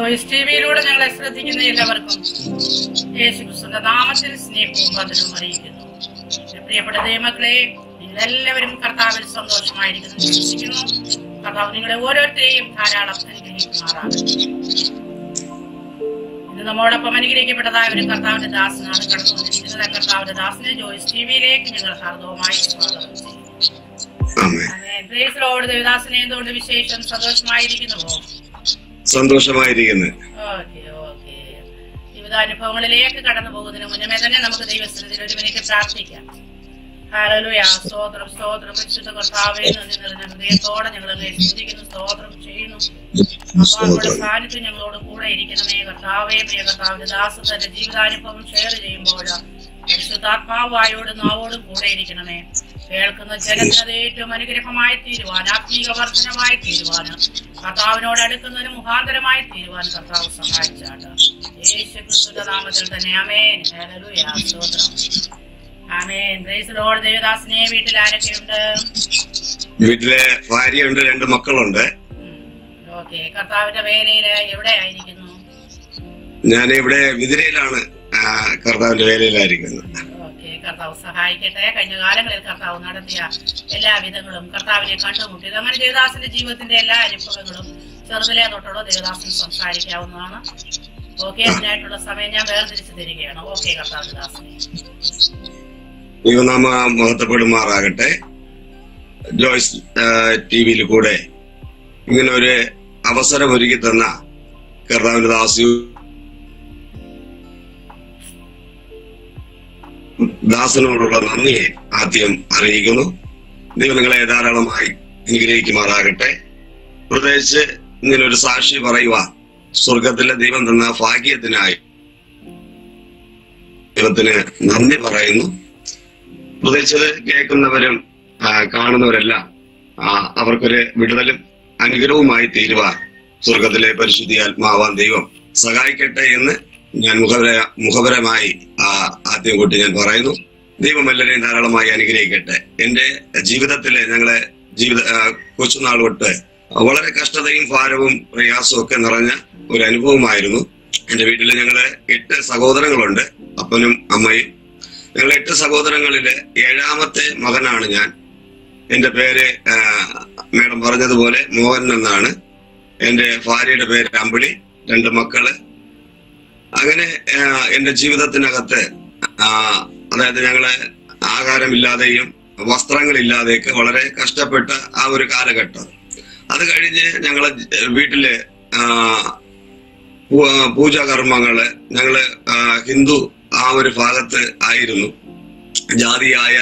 ജോയ്സ് ടിവിയിലൂടെ ഞങ്ങളെ ശ്രദ്ധിക്കുന്ന എല്ലാവർക്കും യേശുക്രിസ്തുവിന്റെ നാമത്തിൽ സ്നേഹവും വന്ദനവും അറിയിക്കുന്നു. പ്രിയപ്പെട്ട ദൈവമക്കളെ, നിങ്ങളെല്ലാവരും കർത്താവിൽ സന്തോഷമായിരിക്കുന്നു വിശ്വസിക്കുന്നു. കർത്താവ് നിങ്ങളെ ഓരോരുത്തരെയും ധാരാളം അനുഗ്രഹിക്കുമാറാകട്ടെ. ഇന്ന് നമ്മോടൊപ്പം അനുഗ്രഹിക്കപ്പെട്ടതായ ഒരു കർത്താവിന്റെ ദാസനാണ് കടന്നു വന്നിരിക്കുന്നത്. കർത്താവിന്റെ ദാസനെ ജോയ്സ് ടിവിയിലേക്ക് ഞങ്ങൾ ഹാർദവമായി സ്വാഗതം ചെയ്യുന്നു. ദേവദാസനെ എന്തുകൊണ്ട് വിശേഷം? സന്തോഷമായിരിക്കുന്നുവോ? സന്തോഷമായിരിക്കുന്നു. ജീവിതാനുഭവങ്ങളിലേക്ക് കടന്നു പോകുന്നതിന് മുന്നമേ തന്നെ നമുക്ക് ദൈവസ്ഥിതിയിൽ ഒരു മിനിറ്റ് പ്രാർത്ഥിക്കാം. ഹല്ലേലൂയ. സ്തോത്രം സ്തോത്രം. പരിശുദ്ധ കർത്താവേ, നന്ദി നിറഞ്ഞ ഹൃദയത്തോടെ ഞങ്ങൾ സ്തുതിക്കുന്നു, സ്തോത്രം ചെയ്യുന്നു. അപ്പായുടെ സാന്നിധ്യം ഞങ്ങളോട് കൂടെ ഇരിക്കണമേ കർത്താവേ. പ്രിയ കർത്താവിന്റെ ദാസൻ തന്റെ ജീവിതാനുഭവം ഷെയർ ചെയ്യുമ്പോൾ പരിശുദ്ധാത്മാവായോടും നാവോടും കൂടെ ഇരിക്കണമേ. കേൾക്കുന്ന ജനത്തിന് ഏറ്റവും അനുഗ്രഹമായി തീരുവാൻ, ആത്മീക വർധനമായി തീരുവാൻ, കർത്താവിനോട് അടുക്കുന്നതിന് മുഖാന്തരമായി തീരുവാൻ കർത്താവ് സഹായിച്ചാട്ട്. യേശുക്രിസ്തുവിന്റെ നാമത്തിൽ തന്നെ ആമേൻ. ഹല്ലേലൂയ. സ്തോത്രം. ആമേൻ. Praise the Lord. ദേവദാസനെ, വീട്ടിൽ ആരൊക്കെയുണ്ട്? വീട്ടിലെ ഭാര്യയുണ്ട്, 2 മക്കളുണ്ട്. ഓക്കെ. കർത്താവിന്റെ വേലയില് എവിടെ ആയിരിക്കുന്നു? ഞാൻ ഇവിടെ വിതിരയിലാണ് കർത്താവിന്റെ വേലയിലായിരിക്കുന്നത്. കർത്താവ് സഹായിക്കട്ടെ. കഴിഞ്ഞ കാലങ്ങളിൽ കർത്താവ് നടത്തിയ എല്ലാ വിധങ്ങളും കർത്താവിനെ കണ്ടുമുട്ടിയത്. അങ്ങനെ ദേവദാസന്റെ ജീവിതത്തിന്റെ എല്ലാ അനുഭവങ്ങളും ചെറുതിലേ തൊട്ടുള്ള ദേവദാസൻ സംസാരിക്കാവുന്നതാണ്. ഓക്കെ, അതിനായിട്ടുള്ള സമയം ഞാൻ വേർതിരിച്ചു തരികയാണ്. ഓക്കെ കർത്താവിന്റെ ദാസനെ. ദൈവനാമ മഹത്വപ്പെടുമാറാകട്ടെ. ജോയ്സ് ടിവിയിൽ കൂടെ ഇങ്ങനെ ഒരു അവസരം ഒരുക്കി തന്ന കർത്താവിന്റെ ദാസനോടുള്ള നന്ദിയെ ആദ്യം അറിയിക്കുന്നു. ദൈവം നിങ്ങളെ ധാരാളമായി അനുഗ്രഹിക്കുമാറാകട്ടെ. പ്രത്യേകിച്ച് ഇങ്ങനെ ഒരു സാക്ഷി പറയുവാൻ സ്വർഗത്തിലെ ദൈവം തന്ന ഭാഗ്യത്തിനായി ദൈവത്തിന് നന്ദി പറയുന്നു. പ്രത്യേകിച്ച് കേൾക്കുന്നവരും കാണുന്നവരെല്ലാം അവർക്കൊരു വിടുതലും അനുഗ്രഹവുമായി തീരുവാൻ സ്വർഗത്തിലെ പരിശുദ്ധി ആത്മാവാൻ ദൈവം സഹായിക്കട്ടെ എന്ന് ഞാൻ മുഖപരമായി ആദ്യം കൂട്ടി ഞാൻ പറയുന്നു. ദൈവം എല്ലാവരെയും ധാരാളമായി അനുഗ്രഹിക്കട്ടെ. എന്റെ ജീവിതത്തിലെ ഞങ്ങളെ കൊച്ചുനാൾ തൊട്ട് വളരെ കഷ്ടതയും ഭാരവും പ്രയാസവും ഒക്കെ നിറഞ്ഞ ഒരു അനുഭവമായിരുന്നു. എന്റെ വീട്ടിൽ ഞങ്ങള് 8 സഹോദരങ്ങളുണ്ട്, അപ്പനും അമ്മയും. ഞങ്ങൾ 8 സഹോദരങ്ങളില് 7ാമത്തെ മകനാണ് ഞാൻ. എന്റെ പേര് മേഡം പറഞ്ഞതുപോലെ മോഹൻ എന്നാണ്. എന്റെ ഭാര്യയുടെ പേര് അമ്പിളി, 2 മക്കള്. അങ്ങനെ എന്റെ ജീവിതത്തിനകത്ത് അതായത് ഞങ്ങള് ആഹാരമില്ലാതെയും വസ്ത്രങ്ങളില്ലാതെയൊക്കെ വളരെ കഷ്ടപ്പെട്ട ആ ഒരു കാലഘട്ടം. അത് കഴിഞ്ഞ് ഞങ്ങളെ വീട്ടില് പൂജാകർമ്മങ്ങള് ഞങ്ങള് ഹിന്ദു ആ ഒരു ഭാഗത്ത് ആയിരുന്നു. ജാതിയായ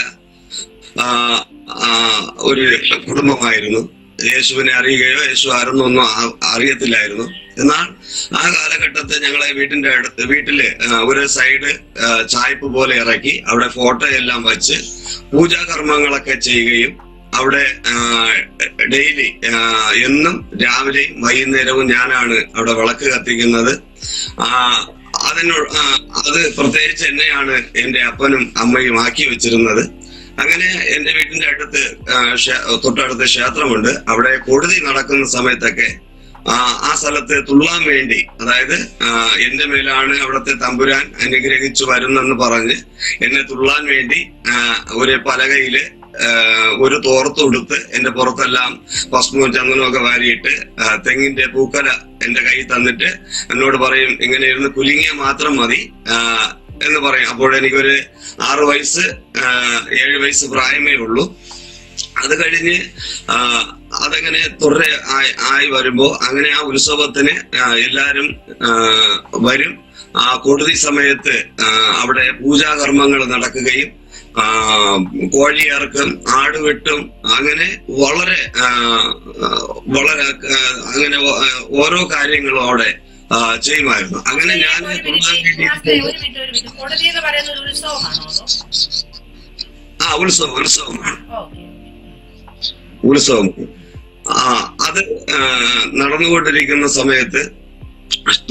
ഒരു കുടുംബമായിരുന്നു. യേശുവിനെ അറിയുകയോ യേശു ആരെന്നൊന്നും അറിയത്തില്ലായിരുന്നു. എന്നാൽ ആ കാലഘട്ടത്തിൽ ഞങ്ങളെ വീട്ടില് ഒരു സൈഡ് ചായ്പ് പോലെ ഇറക്കി അവിടെ ഫോട്ടോ എല്ലാം വച്ച് പൂജാകർമ്മങ്ങളൊക്കെ ചെയ്യുകയും അവിടെ ഡെയിലി എന്നും രാവിലെയും വൈകുന്നേരവും ഞാനാണ് അവിടെ വിളക്ക് കത്തിക്കുന്നത്. അത് പ്രത്യേകിച്ച് എന്നെയാണ് എന്റെ അപ്പനും അമ്മയും ആക്കി വെച്ചിരുന്നത്. അങ്ങനെ എന്റെ വീടിന്റെ അടുത്ത് തൊട്ടടുത്ത് ക്ഷേത്രമുണ്ട്. അവിടെ കൊടുതി നടക്കുന്ന സമയത്തൊക്കെ ആ സ്ഥലത്ത് തുള്ളാൻ വേണ്ടി, അതായത് എന്റെ മേലാണ് അവിടുത്തെ തമ്പുരാൻ അനുഗ്രഹിച്ചു വരുന്നെന്ന് പറഞ്ഞ് എന്നെ തുള്ളാൻ വേണ്ടി ഒരു പലകയില് ഒരു തോർത്തെടുത്ത് എന്റെ പുറത്തെല്ലാം ഭസ്മവും ചന്ദനവും ഒക്കെ വാരിയിട്ട് തെങ്ങിന്റെ പൂക്കല എന്റെ കയ്യിൽ തന്നിട്ട് എന്നോട് പറയും, ഇങ്ങനെ ഇരുന്ന് കുലുങ്ങിയ മാത്രം മതി എന്ന് പറയും. അപ്പോൾ എനിക്കൊരു 6 വയസ്സ് 7 വയസ്സ് പ്രായമേ ഉള്ളൂ. അത് കഴിഞ്ഞ് അതങ്ങനെ തുടരെ ആയി വരുമ്പോ അങ്ങനെ ആ ഉത്സവത്തിന് എല്ലാരും വരും. ആ കൊടുതി സമയത്ത് അവിടെ പൂജാകർമ്മങ്ങൾ നടക്കുകയും കോഴിയിറക്കും ആടുവെട്ടും അങ്ങനെ വളരെ അങ്ങനെ ഓരോ കാര്യങ്ങളും അവിടെ ചെയ്യുമായിരുന്നു. അങ്ങനെ ഞാൻ ഉത്സവം അത് നടന്നുകൊണ്ടിരിക്കുന്ന സമയത്ത്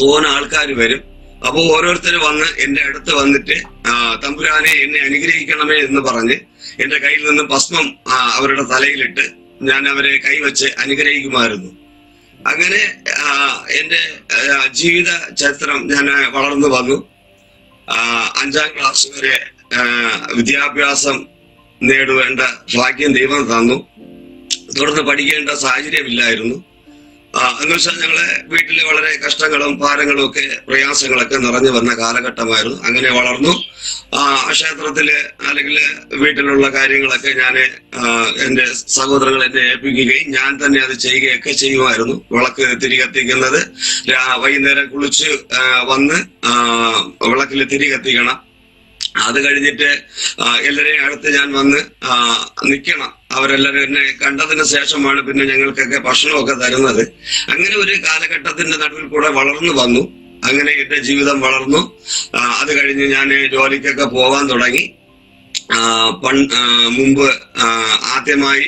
തോന്ന ആൾക്കാർ വരും. അപ്പൊ ഓരോരുത്തർ വന്ന് എന്റെ അടുത്ത് വന്നിട്ട് തമ്പുരാനെ എന്നെ അനുഗ്രഹിക്കണമേ എന്ന് പറഞ്ഞ് എന്റെ കയ്യിൽ നിന്ന് ഭസ്മം അവരുടെ തലയിലിട്ട് ഞാൻ അവരെ കൈവച്ച് അനുഗ്രഹിക്കുമായിരുന്നു. അങ്ങനെ എന്റെ ജീവിത ചരിത്രം ഞാൻ വളർന്നു വന്നു. 5ാം ക്ലാസ് വരെ വിദ്യാഭ്യാസം നേടുവേണ്ട ഭാഗ്യം ദൈവം തന്നു. തുടർന്ന് പഠിക്കേണ്ട സാഹചര്യമില്ലായിരുന്നു. എന്ന് വെച്ചാൽ ഞങ്ങളെ വീട്ടില് വളരെ കഷ്ടങ്ങളും ഭാരങ്ങളും ഒക്കെ പ്രയാസങ്ങളൊക്കെ നിറഞ്ഞു വന്ന കാലഘട്ടമായിരുന്നു. അങ്ങനെ വളർന്നു. ക്ഷേത്രത്തില് അല്ലെങ്കിൽ വീട്ടിലുള്ള കാര്യങ്ങളൊക്കെ ഞാൻ എന്റെ സഹോദരങ്ങൾ എന്നെ ഏൽപ്പിക്കുകയും ഞാൻ തന്നെ അത് ചെയ്യുകയൊക്കെ ചെയ്യുമായിരുന്നു. വിളക്ക് തിരി കത്തിക്കുന്നത് വൈകുന്നേരം കുളിച്ച് വന്ന് വിളക്കിൽ തിരി കത്തിക്കണം. അത് കഴിഞ്ഞിട്ട് എല്ലാരെയും അടുത്ത് ഞാൻ വന്ന് നിൽക്കണം. അവരെല്ലാവരും എന്നെ കണ്ടതിന് ശേഷമാണ് പിന്നെ ഞങ്ങൾക്കൊക്കെ ഭക്ഷണമൊക്കെ തരുന്നത്. അങ്ങനെ ഒരു കാലഘട്ടത്തിന്റെ നടുവിൽ കൂടെ വളർന്നു വന്നു. അങ്ങനെ എന്റെ ജീവിതം വളർന്നു. അത് കഴിഞ്ഞ് ഞാൻ ജോലിക്കൊക്കെ പോകാൻ തുടങ്ങി. മുമ്പ് ആദ്യമായി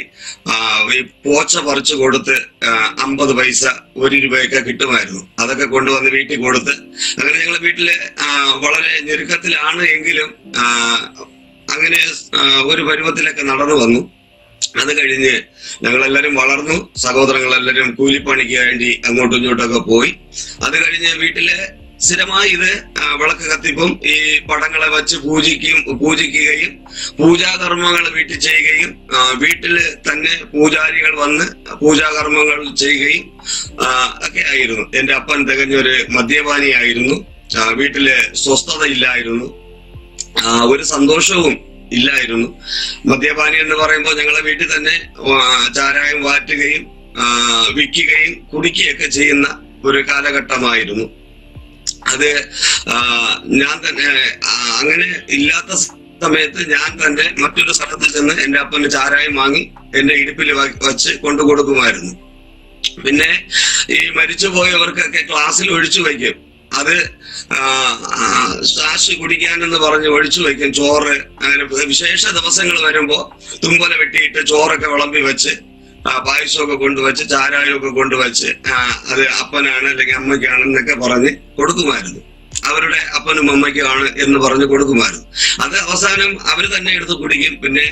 ഈ പോച്ച പറിച്ചു കൊടുത്ത് 50 പൈസ 1 രൂപയൊക്കെ കിട്ടുമായിരുന്നു. അതൊക്കെ കൊണ്ടുവന്ന് വീട്ടിൽ കൊടുത്ത് അങ്ങനെ ഞങ്ങളെ വീട്ടില് വളരെ ഞെരുക്കത്തിലാണ് എങ്കിലും അങ്ങനെ ഒരു പരുവത്തിലൊക്കെ നടന്നു വന്നു. അത് കഴിഞ്ഞ് ഞങ്ങളെല്ലാരും വളർന്നു. സഹോദരങ്ങളെല്ലാരും കൂലിപ്പണിക്ക് വേണ്ടി അങ്ങോട്ടും ഇങ്ങോട്ടൊക്കെ പോയി. അത് കഴിഞ്ഞ് വീട്ടിലെ സ്ഥിരമായി ഇത് വിളക്ക് കത്തിപ്പും ഈ പടങ്ങളെ വച്ച് പൂജിക്കുകയും പൂജാകർമ്മങ്ങൾ വീട്ടിൽ ചെയ്യുകയും വീട്ടില് തന്നെ പൂജാരികൾ വന്ന് പൂജാകർമ്മങ്ങൾ ചെയ്യുകയും ഒക്കെ ആയിരുന്നു. എന്റെ അപ്പൻ തികഞ്ഞൊരു മദ്യപാനിയായിരുന്നു. വീട്ടില് സ്വസ്ഥതയില്ലായിരുന്നു. ഒരു സന്തോഷവും ഇല്ലായിരുന്നു. മദ്യപാനി എന്ന് പറയുമ്പോൾ ഞങ്ങളെ വീട്ടിൽ തന്നെ ചാരായം വാറ്റുകയും വിൽക്കുകയും കുടിക്കുകയൊക്കെ ചെയ്യുന്ന ഒരു കാലഘട്ടമായിരുന്നു. അത് ഞാൻ തന്നെ അങ്ങനെ ഇല്ലാത്ത സമയത്ത് ഞാൻ തന്നെ മറ്റൊരു സ്ഥലത്ത് ചെന്ന് എന്റെ അപ്പന് ചാരായം വാങ്ങി എന്റെ ഇടുപ്പിൽ വച്ച് കൊണ്ടു കൊടുക്കുമായിരുന്നു. പിന്നെ ഈ മരിച്ചുപോയവർക്കൊക്കെ ക്ലാസ്സിൽ ഒഴിച്ചു വയ്ക്കും. അത് ശ്വാസ് കുടിക്കാനെന്ന് പറഞ്ഞ് ഒഴിച്ചു വയ്ക്കും ചോറ്. അങ്ങനെ വിശേഷ ദിവസങ്ങൾ വരുമ്പോ തുമ്പല വെട്ടിയിട്ട് ചോറൊക്കെ വിളമ്പി വെച്ച് പായസമൊക്കെ കൊണ്ടുവച്ച് ചാരായമൊക്കെ കൊണ്ടുവച്ച് അത് അപ്പനാണ് അല്ലെങ്കിൽ അമ്മയ്ക്കാണെന്നൊക്കെ പറഞ്ഞ് കൊടുക്കുമായിരുന്നു. അവരുടെ അപ്പനും അമ്മയ്ക്കുമാണ് എന്ന് പറഞ്ഞ് കൊടുക്കുമായിരുന്നു. അത് അവസാനം അവര് തന്നെ എടുത്ത് കുടിക്കും. പിന്നെ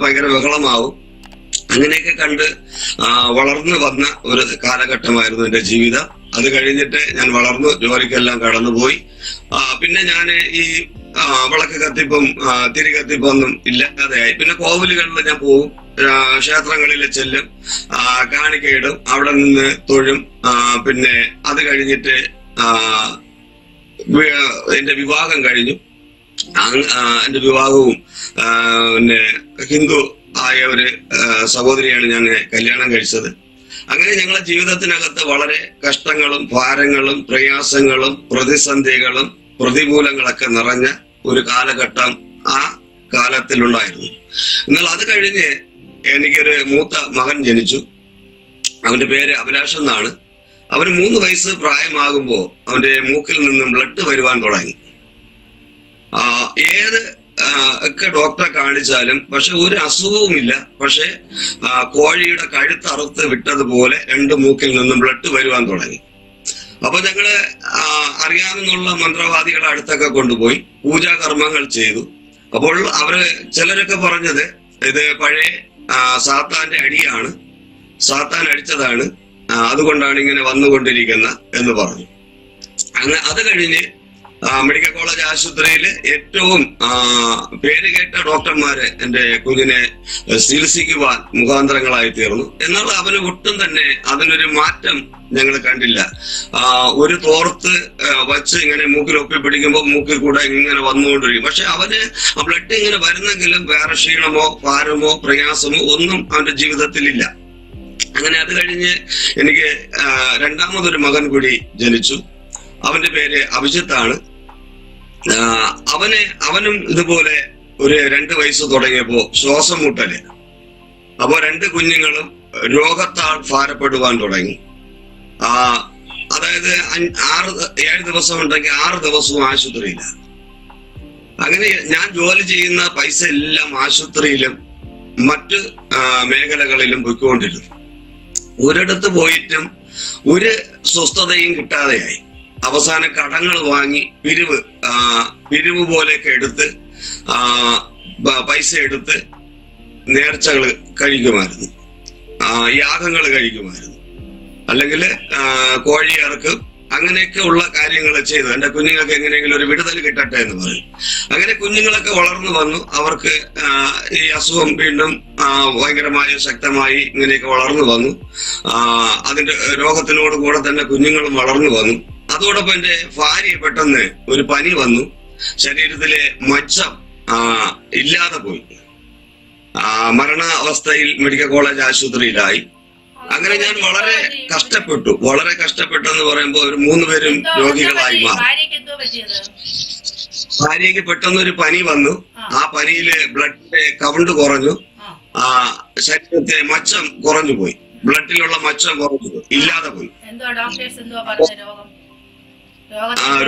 ഭയങ്കര ബഹളമാവും. അങ്ങനെയൊക്കെ കണ്ട് വളർന്നു വന്ന ഒരു കാലഘട്ടമായിരുന്നു എന്റെ ജീവിതം. അത് കഴിഞ്ഞിട്ട് ഞാൻ വളർന്നു, ജോലിക്കെല്ലാം കടന്നുപോയി. പിന്നെ ഞാൻ ഈ വിളക്ക് കത്തിപ്പും തിരി കത്തിപ്പൊന്നും ഇല്ലാതെയായി. പിന്നെ കോവിലുകളിൽ ഞാൻ പോകും, ക്ഷേത്രങ്ങളിൽ ചെല്ലും, കാണിക്കയിടും, അവിടെ നിന്ന് തൊഴും. പിന്നെ അത് കഴിഞ്ഞിട്ട് എന്റെ വിവാഹം കഴിഞ്ഞു. എന്റെ വിവാഹവും പിന്നെ ഹിന്ദു ആയ ഒരു സഹോദരിയാണ് ഞാൻ കല്യാണം കഴിച്ചത്. അങ്ങനെ ഞങ്ങളുടെ ജീവിതത്തിനകത്ത് വളരെ കഷ്ടങ്ങളും ഭാരങ്ങളും പ്രയാസങ്ങളും പ്രതിസന്ധികളും പ്രതികൂലങ്ങളൊക്കെ നിറഞ്ഞ ഒരു കാലഘട്ടം ആ കാലത്തിലുണ്ടായിരുന്നു. എന്നാൽ അത് കഴിഞ്ഞ് എനിക്കൊരു മൂത്ത മകൻ ജനിച്ചു. അവന്റെ പേര് അഭിലാഷ് എന്നാണ്. അവന് 3 വയസ്സ് പ്രായമാകുമ്പോൾ അവന്റെ മൂക്കിൽ നിന്നും ബ്ലഡ് വരുവാൻ തുടങ്ങി. ഏത് ഒക്കെ ഡോക്ടറെ കാണിച്ചാലും പക്ഷെ ഒരു അസുഖവുമില്ല. പക്ഷെ കോഴിയുടെ കഴുത്തറുത്ത് വിട്ടതുപോലെ 2 മൂക്കിൽ നിന്നും ബ്ലഡ് വരുവാൻ തുടങ്ങി. അപ്പൊ ഞങ്ങള് അറിയാവുന്നുള്ള മന്ത്രവാദികളെ അടുത്തൊക്കെ കൊണ്ടുപോയി പൂജാകർമ്മങ്ങൾ ചെയ്തു. അപ്പോൾ അവര് ചിലരൊക്കെ പറഞ്ഞത് ഇത് പഴയ സാത്താന്റെ അടിയാണ്, സാത്താൻ അടിച്ചതാണ്, അതുകൊണ്ടാണ് ഇങ്ങനെ വന്നുകൊണ്ടിരിക്കുന്ന എന്ന് പറഞ്ഞു. അങ്ങനെ അത് കഴിഞ്ഞ് മെഡിക്കൽ കോളേജ് ആശുപത്രിയിൽ ഏറ്റവും പേരുകേട്ട ഡോക്ടർമാര് എന്റെ കുഞ്ഞിനെ ചികിത്സിക്കുവാൻ മുഖാന്തരങ്ങളായി തീർന്നു. എന്നാൽ അവന് ഒട്ടും തന്നെ അതിനൊരു മാറ്റം ഞങ്ങൾ കണ്ടില്ല. ഒരു തോർത്ത് വച്ച് ഇങ്ങനെ മൂക്കിൽ ഒപ്പി പിടിക്കുമ്പോൾ മൂക്കിൽ കൂടെ ഇങ്ങനെ വന്നുകൊണ്ടിരിക്കും. പക്ഷെ അവന് ബ്ലഡ് ഇങ്ങനെ വരുന്നെങ്കിലും വേറെ ക്ഷീണമോ ഭാരമോ പ്രയാസമോ ഒന്നും അവന്റെ ജീവിതത്തിലില്ല. അങ്ങനെ അത് കഴിഞ്ഞ് എനിക്ക് രണ്ടാമതൊരു മകൻ കൂടി ജനിച്ചു. അവന്റെ പേര് അഭിജിത്താണ്. അവനും ഇതുപോലെ ഒരു 2 വയസ്സ് തുടങ്ങിയപ്പോ ശ്വാസം മുട്ടല്. അപ്പൊ 2 കുഞ്ഞുങ്ങളും രോഗത്താൽ ഭാരപ്പെടുവാൻ തുടങ്ങി. അതായത് 7 ദിവസം ഉണ്ടെങ്കിൽ 6 ദിവസവും ആശുപത്രിയിലാണ്. അങ്ങനെ ഞാൻ ജോലി ചെയ്യുന്ന പൈസ എല്ലാം ആശുപത്രിയിലും മറ്റ് മേഖലകളിലും പോയിക്കൊണ്ടിരുന്നു. ഒരിടത്ത് പോയിട്ടും ഒരു സ്വസ്ഥതയും കിട്ടാതെയായി. അവസാന കടങ്ങൾ വാങ്ങി പിരിവ് പോലെയൊക്കെ എടുത്ത് പൈസ എടുത്ത് നേർച്ചകൾ കഴിക്കുമായിരുന്നു, യാഗങ്ങൾ കഴിക്കുമായിരുന്നു. അല്ലെങ്കിൽ കോഴി ഇറക്കും, അങ്ങനെയൊക്കെ ഉള്ള കാര്യങ്ങൾ ചെയ്തു. എന്റെ കുഞ്ഞുങ്ങൾക്ക് എങ്ങനെയെങ്കിലും ഒരു വിടുതൽ കിട്ടട്ടെ എന്ന് പറയും. അങ്ങനെ കുഞ്ഞുങ്ങളൊക്കെ വളർന്നു വന്നു. അവർക്ക് ഈ അസുഖം വീണ്ടും ഭയങ്കരമായി ശക്തമായി ഇങ്ങനെയൊക്കെ വളർന്നു വന്നു. അതിന്റെ രോഗത്തിനോട് കൂടെ തന്നെ കുഞ്ഞുങ്ങളും വളർന്നു വന്നു. അതോടൊപ്പം എന്റെ ഭാര്യ പെട്ടെന്ന് ഒരു പനി വന്നു. ശരീരത്തിലെ മജ്ജം ഇല്ലാതെ പോയി. മരണാവസ്ഥയിൽ മെഡിക്കൽ കോളേജ് ആശുപത്രിയിലായി. അങ്ങനെ ഞാൻ വളരെ കഷ്ടപ്പെട്ടെന്ന് പറയുമ്പോൾ ഒരു 3 പേരും രോഗികളായി മാറി. ഭാര്യയ്ക്ക് പെട്ടെന്ന് ഒരു പനി വന്നു. ആ പനിയില് ബ്ലഡിന്റെ കൗണ്ട് കുറഞ്ഞു. ശരീരത്തെ മച്ചം കുറഞ്ഞു പോയി. ബ്ലഡിലുള്ള മച്ചം കുറഞ്ഞു പോയി, ഇല്ലാതെ പോയി.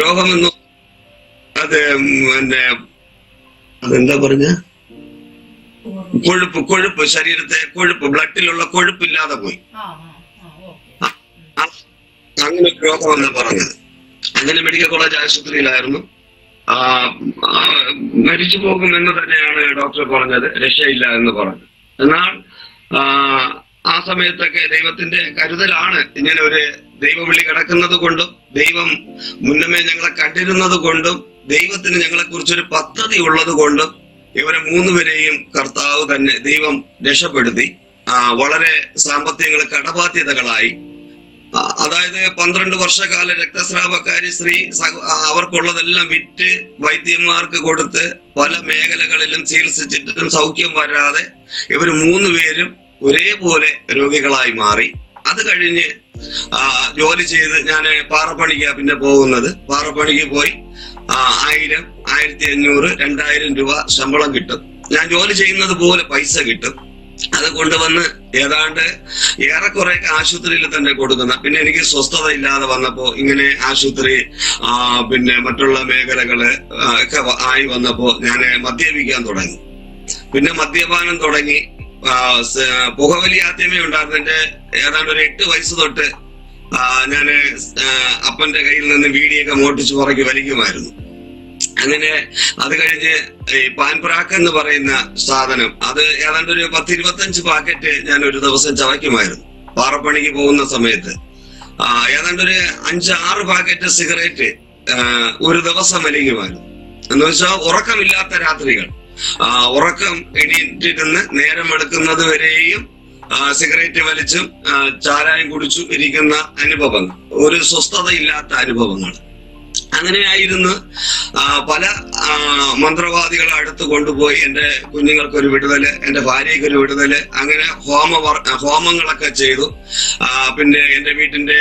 രോഗമെന്നു അത് പിന്നെ അതെന്താ പറഞ്ഞ കൊഴുപ്പ് ശരീരത്തെ കൊഴുപ്പ്, ബ്ലഡിലുള്ള കൊഴുപ്പില്ലാതെ പോയി. അങ്ങനെ ഒരു രോഗമെന്ന് പറഞ്ഞത്. അങ്ങനെ മെഡിക്കൽ കോളേജ് ആശുപത്രിയിലായിരുന്നു. മരിച്ചു പോകുമെന്ന് തന്നെയാണ് ഡോക്ടർ പറഞ്ഞത്, രക്ഷയില്ല എന്ന് പറഞ്ഞു. എന്നാൽ ആ സമയത്തൊക്കെ ദൈവത്തിന്റെ കരുതലാണ്. ഇങ്ങനെ ഒരു ദൈവവിളി കിടക്കുന്നത് കൊണ്ടും ദൈവം മുന്നമേ ഞങ്ങളെ കണ്ടിരുന്നത് കൊണ്ടും ദൈവത്തിന് ഞങ്ങളെ കുറിച്ചൊരു പദ്ധതി ഉള്ളത് കൊണ്ടും ഇവരെ 3 പേരെയും കർത്താവ് തന്നെ ദൈവം രക്ഷപ്പെടുത്തി. വളരെ സാമ്പത്തികങ്ങൾ കടബാധ്യതകളായി. അതായത് 12 വർഷക്കാല രക്തസ്രാവക്കാരി സ്ത്രീ അവർക്കുള്ളതെല്ലാം വിറ്റ് വൈദ്യന്മാർക്ക് കൊടുത്ത് പല മേഖലകളിലും ചികിത്സിച്ചിട്ടും സൗഖ്യം വരാതെ ഇവർ 3 പേരും ഒരേപോലെ രോഗികളായി മാറി. അത് കഴിഞ്ഞ് ജോലി ചെയ്ത് ഞാൻ പാറപ്പണിക്കാ പിന്നെ പോകുന്നത്. പാറപ്പണിക്ക് പോയി 1000, 1500, 2000 രൂപ ശമ്പളം കിട്ടും. ഞാൻ ജോലി ചെയ്യുന്നത് പോലെ പൈസ കിട്ടും. അത് കൊണ്ടുവന്ന് ഏതാണ്ട് ഏറെക്കുറെ ആശുപത്രിയിൽ തന്നെ കൊടുക്കുന്ന. പിന്നെ എനിക്ക് സ്വസ്ഥത ഇല്ലാതെ വന്നപ്പോ ഇങ്ങനെ ആശുപത്രി പിന്നെ മറ്റുള്ള മേഖലകള് ഒക്കെ ആയി വന്നപ്പോ ഞാൻ മദ്യപിക്കാൻ തുടങ്ങി. പിന്നെ മദ്യപാനം തുടങ്ങി. പുകവലി ആദ്യമേ ഉണ്ടായിരുന്നു. എന്റെ ഏതാണ്ട് ഒരു 8 വയസ്സ് തൊട്ട് ഞാന് അപ്പന്റെ കയ്യിൽ നിന്ന് വീടിയൊക്കെ മോട്ടിച്ച് പുറകെ വലിക്കുമായിരുന്നു. അങ്ങനെ അത് കഴിഞ്ഞ് ഈ പാൻപ്രാക്ക് എന്ന് പറയുന്ന സാധനം, അത് ഏതാണ്ട് ഒരു 10-25 പാക്കറ്റ് ഞാൻ ഒരു ദിവസം ചവയ്ക്കുമായിരുന്നു പാറപ്പണിക്ക് പോകുന്ന സമയത്ത്. ഏതാണ്ട് ഒരു 5-6 പാക്കറ്റ് സിഗരറ്റ് ഒരു ദിവസം വലിക്കുമായിരുന്നു. എന്ന് വെച്ചാൽ ഉറക്കമില്ലാത്ത രാത്രികൾ, ഉറക്കം എണീറ്റിരുന്ന് നേരം എടുക്കുന്നത് വരെയും സിഗരറ്റ് വലിച്ചും ചാരായം കുടിച്ചും ഇരിക്കുന്ന അനുഭവങ്ങൾ, ഒരു സ്വസ്ഥതയില്ലാത്ത അനുഭവങ്ങൾ. അങ്ങനെയായിരുന്നു. പല മന്ത്രവാദികളെ അടുത്ത് കൊണ്ടുപോയി എന്റെ കുഞ്ഞുങ്ങൾക്കൊരു വിടുതല്, എന്റെ ഭാര്യയ്ക്കൊരു വിടുതല്, അങ്ങനെ ഹോമങ്ങളൊക്കെ ചെയ്തു. പിന്നെ എന്റെ വീട്ടിന്റെ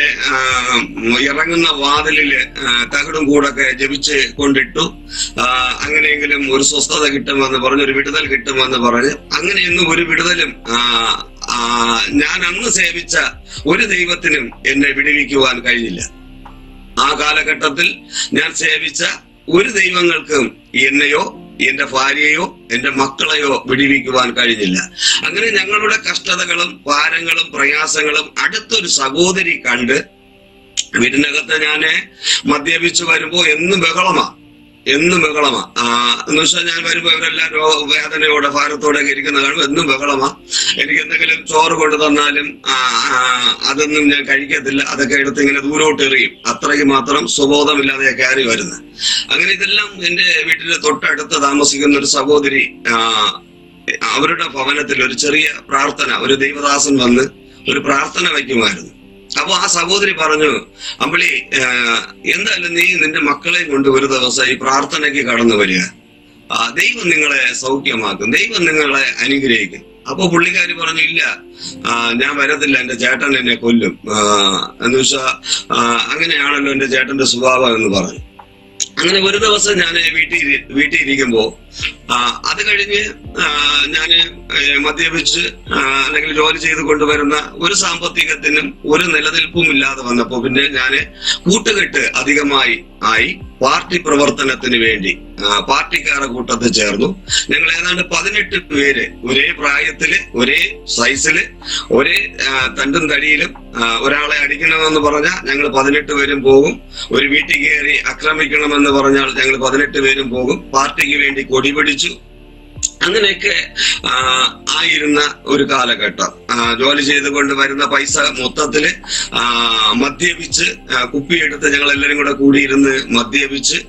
ഇറങ്ങുന്ന വാതിലില് തകിടും കൂടൊക്കെ ജപിച്ച് കൊണ്ടിട്ടു. അങ്ങനെയെങ്കിലും ഒരു സ്വസ്ഥത കിട്ടുമെന്ന് പറഞ്ഞ്, ഒരു വിടുതൽ കിട്ടുമെന്ന് പറഞ്ഞ്, അങ്ങനെയൊന്നും ഒരു വിടുതലും ഞാൻ അന്ന് സേവിച്ച ഒരു ദൈവത്തിനും എന്നെ വിടുവിക്കുവാൻ കഴിഞ്ഞില്ല. ആ കാലഘട്ടത്തിൽ ഞാൻ സേവിച്ച ഒരു ദൈവങ്ങൾക്കും എന്നെയോ എന്റെ ഭാര്യയോ എന്റെ മക്കളെയോ വിടുവിക്കുവാൻ കഴിഞ്ഞില്ല. അങ്ങനെ ഞങ്ങളുടെ കഷ്ടതകളും ഭാരങ്ങളും പ്രയാസങ്ങളും അടുത്തൊരു സഹോദരി കണ്ട്, വീടിനകത്ത് ഞാന് മദ്യപിച്ച് വരുമ്പോ എന്നും ബഹളമാ. എന്ന് വെച്ചാൽ ഞാൻ വരുമ്പോ ഇവരെല്ലാം വേദനയോടെ ഭാരത്തോടെ ഇരിക്കുന്ന കാണുമ്പോൾ എന്നും ബഹളമാ. എനിക്ക് എന്തെങ്കിലും ചോറ് കൊണ്ടു തന്നാലും അതൊന്നും ഞാൻ കഴിക്കത്തില്ല. അതൊക്കെ എടുത്ത് ഇങ്ങനെ ദൂരോട്ട് എറിയും. അത്രയ്ക്ക് മാത്രം സ്വബോധമില്ലാതെ കയറി വരുന്നത്. അങ്ങനെ ഇതെല്ലാം എന്റെ വീട്ടിന്റെ തൊട്ടടുത്ത് താമസിക്കുന്ന ഒരു സഹോദരി, അവരുടെ ഭവനത്തിൽ ഒരു ചെറിയ പ്രാർത്ഥന, ഒരു ദൈവദാസൻ വന്ന് ഒരു പ്രാർത്ഥന വയ്ക്കുമായിരുന്നു. അപ്പൊ ആ സഹോദരി പറഞ്ഞു, അമ്പിളി, എന്തായാലും നീ നിന്റെ മക്കളെയും കൊണ്ട് ഒരു ദിവസം ഈ പ്രാർത്ഥനയ്ക്ക് കടന്നു വരിക. ദൈവം നിങ്ങളെ സൗഖ്യമാക്കും, ദൈവം നിങ്ങളെ അനുഗ്രഹിക്കും. അപ്പൊ പുള്ളിക്കാരി പറഞ്ഞു, ഇല്ല, ഞാൻ വരത്തില്ല, എന്റെ ചേട്ടൻ എന്നെ കൊല്ലും. എന്ന് വെച്ചാ അങ്ങനെയാണല്ലോ എന്റെ ചേട്ടന്റെ സ്വഭാവം എന്ന് പറഞ്ഞു. അങ്ങനെ ഒരു ദിവസം ഞാൻ വീട്ടിൽ ഇരിക്കുമ്പോ അത് കഴിഞ്ഞ് ഞാൻ മദ്യപിച്ച് അല്ലെങ്കിൽ ജോലി ചെയ്ത് കൊണ്ടുവരുന്ന ഒരു സാമ്പത്തികത്തിനും ഒരു നിലനിൽപ്പും ഇല്ലാതെ വന്നപ്പോ പിന്നെ ഞാന് കൂട്ടുകെട്ട് അധികമായി ആയി. പാർട്ടി പ്രവർത്തനത്തിന് വേണ്ടി പാർട്ടിക്കാരുടെ കൂട്ടത്തിൽ ചേർന്നു. ഞങ്ങൾ ഏതാണ്ട് 18 പേര് ഒരേ പ്രായത്തില്, ഒരേ സൈസില്, ഒരേ തണ്ടും തടിയിലും. ഒരാളെ അടിക്കണമെന്ന് പറഞ്ഞാൽ ഞങ്ങൾ 18 പേരും പോകും. ഒരു വീട്ടിൽ കയറി ആക്രമിക്കണമെന്ന് പറഞ്ഞാൽ ഞങ്ങൾ 18 പേരും പോകും. പാർട്ടിക്ക് വേണ്ടി കൊടി പിടിച്ചു. അങ്ങനെയൊക്കെ ആയിരുന്ന ഒരു കാലഘട്ടം. ജോലി ചെയ്തുകൊണ്ട് വരുന്ന പൈസ മൊത്തത്തില് മദ്യപിച്ച് കുപ്പിയെടുത്ത് ഞങ്ങൾ എല്ലാവരും കൂടെ കൂടിയിരുന്ന് മദ്യപിച്ച്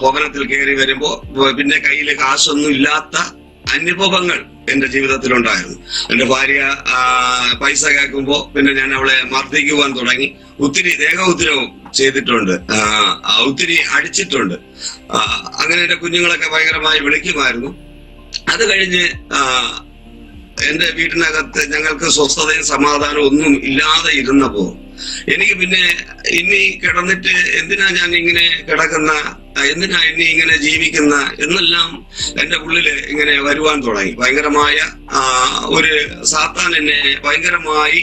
ഭവനത്തിൽ കയറി വരുമ്പോ പിന്നെ കയ്യിൽ കാശൊന്നും ഇല്ലാത്ത അനുഭവങ്ങൾ എന്റെ ജീവിതത്തിലുണ്ടായിരുന്നു. എന്റെ ഭാര്യ പൈസ കേൾക്കുമ്പോ പിന്നെ ഞാൻ അവളെ മർദ്ദിക്കുവാൻ തുടങ്ങി. ഒത്തിരി ദേഹോദ്രവം ചെയ്തിട്ടുണ്ട്, ഒത്തിരി അടിച്ചിട്ടുണ്ട്. അങ്ങനെ എന്റെ കുഞ്ഞുങ്ങളൊക്കെ ഭയങ്കരമായി വിളിക്കുമായിരുന്നു. അത് കഴിഞ്ഞ് എന്റെ വീട്ടിനകത്ത് ഞങ്ങൾക്ക് സ്വസ്ഥതയും സമാധാനവും ഒന്നും ഇല്ലാതെ ഇരുന്നപ്പോ എനിക്ക് പിന്നെ ഇനി കിടന്നിട്ട് എന്തിനാ ഞാൻ ഇങ്ങനെ കിടക്കുന്ന, എന്തിനാ ഇനി ഇങ്ങനെ ജീവിക്കുന്ന എന്നെല്ലാം എന്റെ ഉള്ളില് ഇങ്ങനെ വരുവാൻ തുടങ്ങി. ഭയങ്കരമായ ഒരു സാത്താൻ എന്നെ ഭയങ്കരമായി